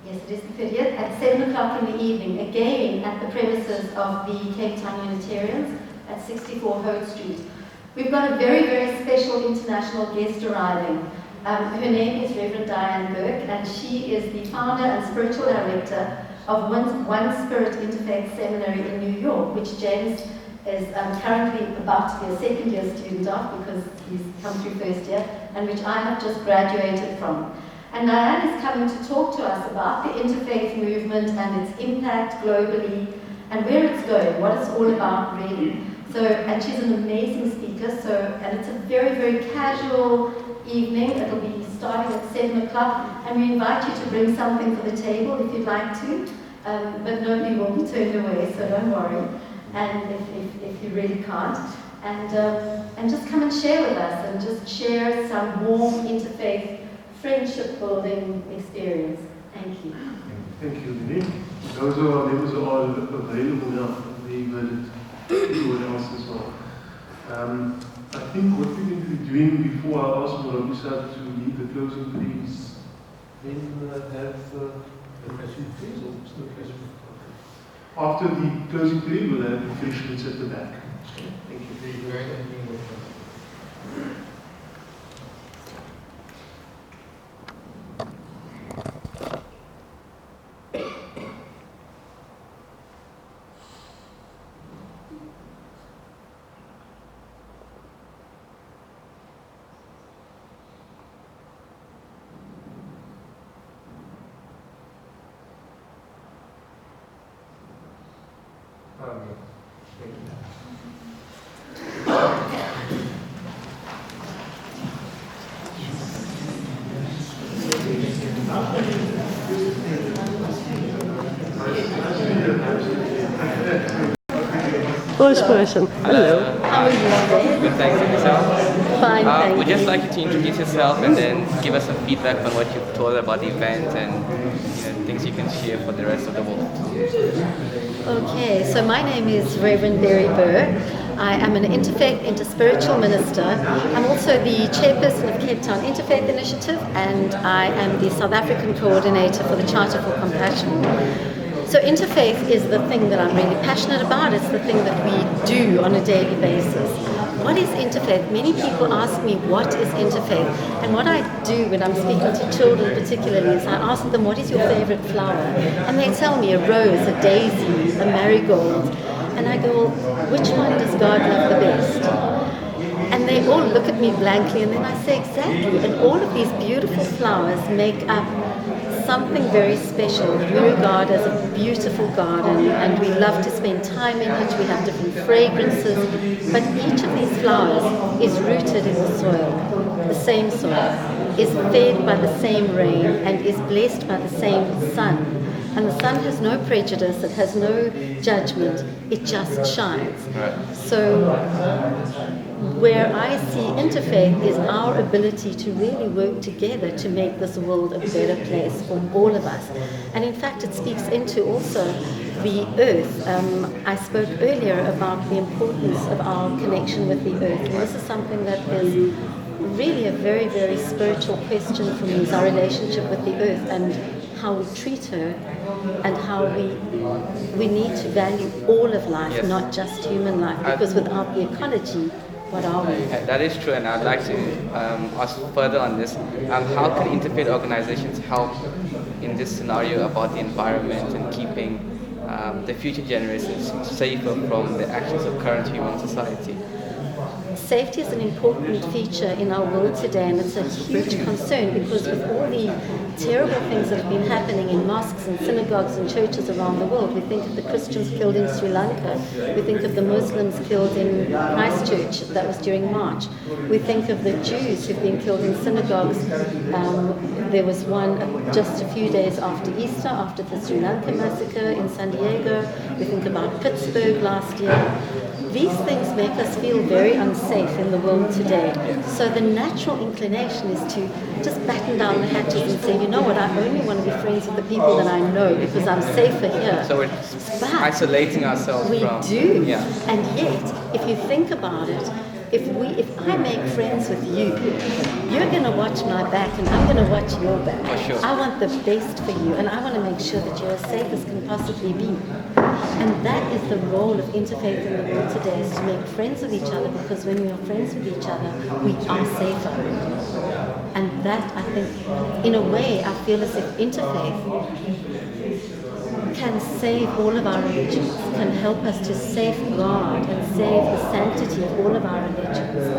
yes it is the 30th, at 7 o'clock in the evening, again at the premises of the Cape Town Unitarians at 64 Hope Street. We've got a very, very special international guest arriving. Her name is Reverend Diane Burke, and she is the founder and spiritual director of One Spirit Interfaith Seminary in New York, which James is currently about to be a second-year student of because he's come through first year, and which I have just graduated from. And Diane is coming to talk to us about the interfaith movement and its impact globally and where it's going, what it's all about really. So, and she's an amazing speaker, and it's a very, very casual evening. It'll be starting at 7 o'clock, and we invite you to bring something for the table if you'd like to, but nobody will be turned away, so don't worry. And if you really can't, and just come and share with us, and just share some warm interfaith friendship building experience. Thank you. Thank you, Denise. Those are available now. Very good. Everyone else as well. I think what we're going to be doing before I ask Morabisa to lead the closing please, then have the closing please or still closing? After the closing prayer, we'll have refreshments at the back. Thank you very much. First person. Hello. How are you today? Good, thanks. And yourself? Fine, thank We'd you. just like you to introduce yourself and then give us some feedback on what you've thought about the event and things you can share for the rest of the world. Okay, so my name is Reverend Berry Burr. I am an interfaith, interspiritual minister. I'm also the chairperson of Cape Town Interfaith Initiative, and I am the South African coordinator for the Charter for Compassion. So interfaith is the thing that I'm really passionate about. It's the thing that we do on a daily basis. What is interfaith? Many people ask me, what is interfaith? And what I do when I'm speaking to children particularly is I ask them, what is your favorite flower? And they tell me a rose, a daisy, a marigold. And I go, well, which one does God love the best? And they all look at me blankly, and then I say, exactly. And all of these beautiful flowers make up something very special we regard as a beautiful garden, and we love to spend time in it. We have different fragrances, but each of these flowers is rooted in the soil, the same soil, is fed by the same rain, and is blessed by the same sun. And the sun has no prejudice, it has no judgment, it just shines. So where I see interfaith is our ability to really work together to make this world a better place for all of us. And in fact, it speaks into also the earth. I spoke earlier about the importance of our connection with the earth. And this is something that is really a very, very spiritual question for me, is our relationship with the earth and how we treat her, and how we need to value all of life, not just human life, because without the ecology, what are we? That is true, and I'd like to ask further on this. How can interfaith organizations help in this scenario about the environment and keeping the future generations safer from the actions of current human society? Safety is an important feature in our world today, and it's a huge concern because with all the terrible things that have been happening in mosques and synagogues and churches around the world, we think of the Christians killed in Sri Lanka, we think of the Muslims killed in Christchurch, that was during March, we think of the Jews who've been killed in synagogues. There was one just a few days after Easter, after the Sri Lanka massacre in San Diego. We think about Pittsburgh last year. These things make us feel very unsafe in the world today. So the natural inclination is to just batten down the hatches and say, you know what, I only want to be friends with the people that I know because I'm safer here. So we're isolating ourselves from... We do. Yeah. And yet, if you think about it, if I make friends with you, you're going to watch my back and I'm going to watch your back. For sure. I want the best for you, and I want to make sure that you're as safe as can possibly be. And that is the role of interfaith in the world today, is to make friends with each other, because when we are friends with each other, we are safer. And that, I think, in a way, I feel as if interfaith can save all of our religions, can help us to safeguard and save the sanctity of all of our religions.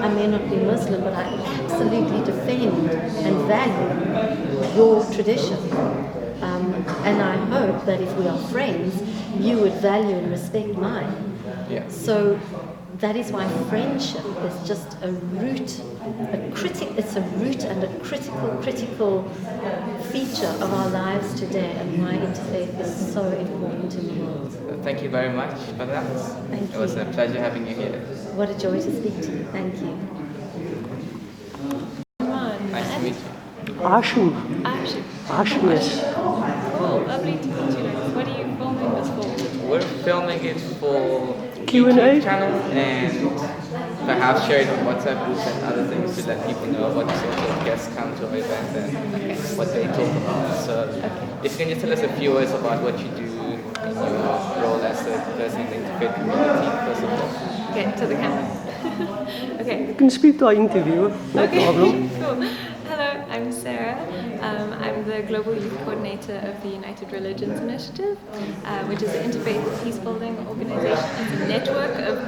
I may not be Muslim, but I absolutely defend and value your tradition. And I hope that if we are friends, you would value and respect mine. Yeah. So that is why friendship is just a root, it's a root and a critical feature of our lives today, and why interfaith is so important in the world. Thank you very much for that. Thank you. It was a pleasure having you here. What a joy to speak to you. Thank you. Nice to meet you. Ashim. Yes. Cool, lovely to meet you. What are you filming this for? We're filming it for Q&A YouTube channel, and perhaps share it on WhatsApp groups and other things to let people know what sort of guests come to our event and what they talk about. So if you can just tell us a few words about what you do in your role as a person in the interfaith community, first of all. Okay, to the camera. Okay. You can speak to our interviewer, no problem. Cool. Hello, I'm Sarah. I'm the Global Youth Coordinator of the United Religions Initiative, which is an interfaith peacebuilding organization. It's a network of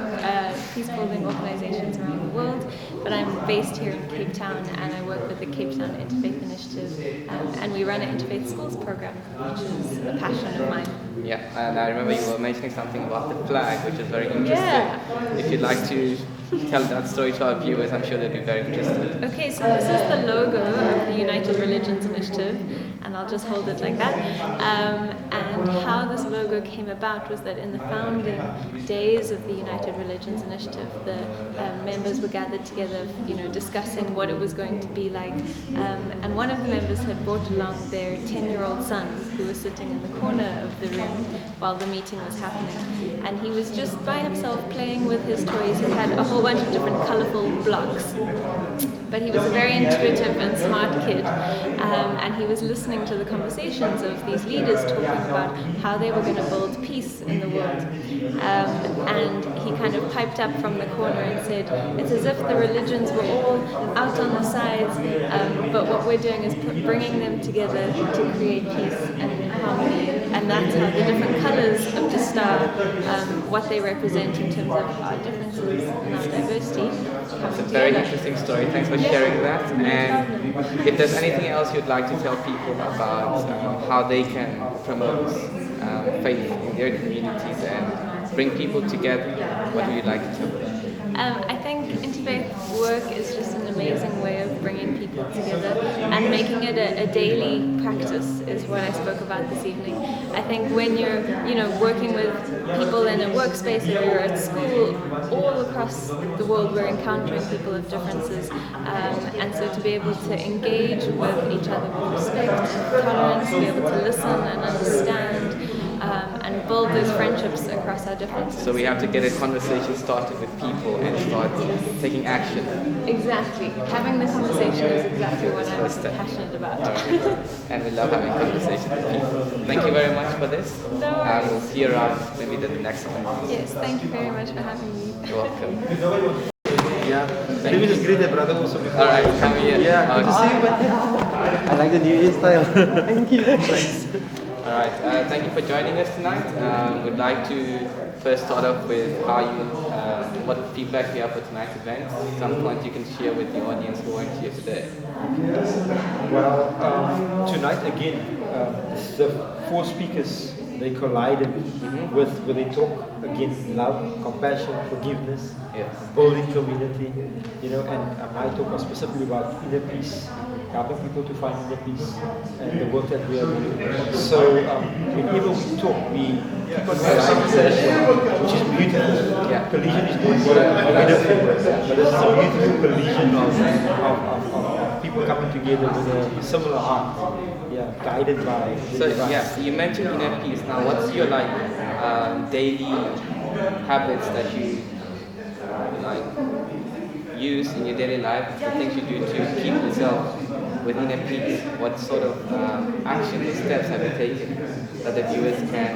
peacebuilding organizations around the world, but I'm based here in Cape Town, and I work with the Cape Town Interfaith Initiative, and we run an interfaith schools program, which is a passion of mine. Yeah, and I remember you were mentioning something about the flag, which is very interesting. Yeah. If you'd like to tell that story to our viewers, I'm sure they'd be very interested. Okay, so this is the logo of the United Religions Initiative, and I'll just hold it like that. And how this logo came about was that in the founding days of the United Religions Initiative, the members were gathered together, discussing what it was going to be like. And one of the members had brought along their 10-year-old son, who was sitting in the corner of the room while the meeting was happening. And he was just by himself playing with his toys. He had a whole bunch of different colorful blocks. But he was a very intuitive and smart kid, and he was listening to the conversations of these leaders talking about how they were going to build peace in the world. And he kind of piped up from the corner and said, it's as if the religions were all out on the sides, but what we're doing is bringing them together to create peace and harmony and and that's how the different colours of the star, what they represent in terms of our differences and our diversity. That's a very interesting story. Thanks for sharing that. And if there's anything else you'd like to tell people about how they can promote faith in their communities and bring people together, what would you like to tell them? I think Interfaith work is just an amazing way of bringing people together and making it a daily practice is what I spoke about this evening. I think when you're, working with people in a workspace or you're at school, all across the world we're encountering people of differences, and so to be able to engage with each other with respect and tolerance, to be able to listen and understand, and build those friendships across our differences. So we have to get a conversation started with people and start taking action. Exactly. Having the conversation is exactly what I'm passionate about. And we love having conversations with people. Thank you very much for this. No And we'll see you around maybe the next one. Yes, thank you very much for having me. You're welcome. Yeah. Let me just greet the brother also before. Alright, come here. Yeah, good to see you, buddy. I like the new hairstyle. Thank you. Thanks. Alright, thank you for joining us tonight. We'd like to first start off with how you, what feedback you have for tonight's event. At some point you can share with the audience who weren't here today. Well, tonight again, the four speakers, they collided with when they talk again love, compassion, forgiveness, building community, and my talk was specifically about inner peace, helping people to find inner peace and the work that we are doing. So whenever we talk, we keep on colliding, which is beautiful. Yeah. Collision is not what I but this is a beautiful collision of people coming together with a similar heart. Yeah, guided by the divine. Yeah, you mentioned inner peace. Now, what's your daily habits that you use in your daily life? The things you do to keep yourself with inner peace. What sort of actions or steps have you taken that the viewers can,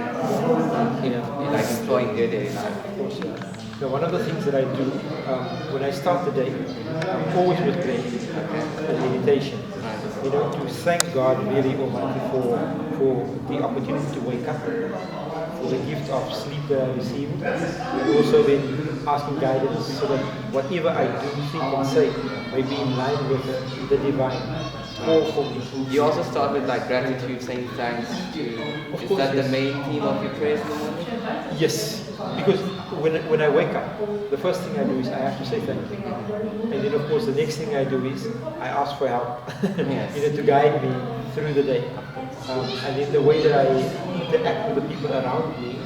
employ in their daily life? Of course, yeah. Now, one of the things that I do when I start the day, I'm always with prayer and meditation. To thank God really Almighty for the opportunity to wake up, for the gift of sleep that I received, and also then asking guidance so that whatever I do, think and say may be in line with the divine. For me. You also start with gratitude, saying thanks to. Is that the main theme of your prayers in the morning? Yes, because when I wake up, the first thing I do is I have to say thank you, and then of course the next thing I do is I ask for help, to guide me through the day, and in the way that I interact with the people around me,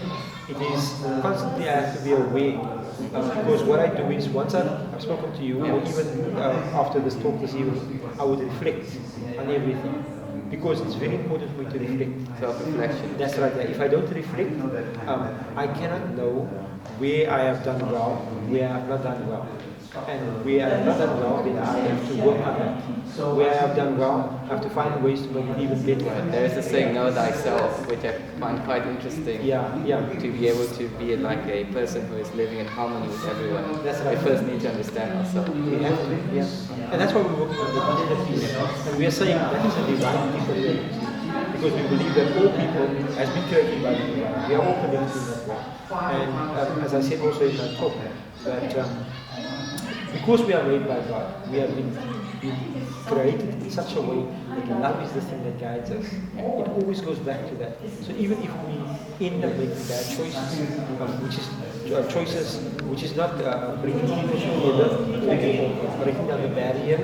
it is constantly I have to be aware. Because what I do is once I've spoken to you, or even after this talk this evening, I would reflect on everything. Because it's very important for me to reflect. Self-reflection. That's right. Yeah. If I don't reflect, I cannot know where I have done well, where I have not done well. And where I have not done well, then I have to work on that. Where I have done well, I have to find ways to make it even better. There is a saying, know thyself, which I find quite interesting. Yeah. To be able to be like a person who is living in harmony with everyone. That's right. We first need to understand ourselves. We have to, yeah. And that's why we're working on the inner peace. And we are saying that is a divine gift of reality. Because we believe that all people has been created by the divine. We are all connected in that way. And as I said also in my talk, that because we are made by God, we have been created in such a way that love is the thing that guides us. It always goes back to that. So even if we end up making bad choices, which is not bringing people together, breaking down the barrier,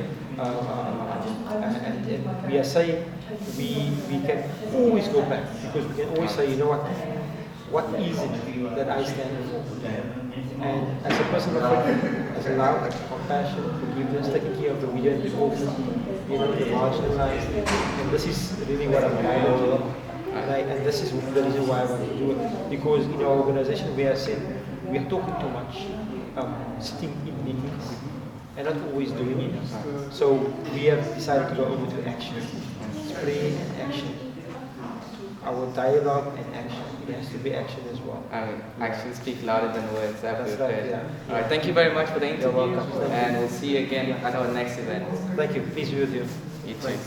and we are saying we can always go back, because we can always say, what is it that I stand for? And as a person of faith, as love, compassion, forgiveness, taking care of the widow and the orphan, the marginalized, and this is really what I'm guided to. And this is the reason why I want to do it. Because in our organization we are saying we are talking too much, sitting in meetings, and not always doing it. So we have decided to go over to action. Prayer and action. Our dialogue and action. It has to be action as well. Actions speak louder than words. That's right, yeah. All right, thank you very much for the interview. You're welcome. And we'll see you again at our next event. Thank you. Peace be with you. You too.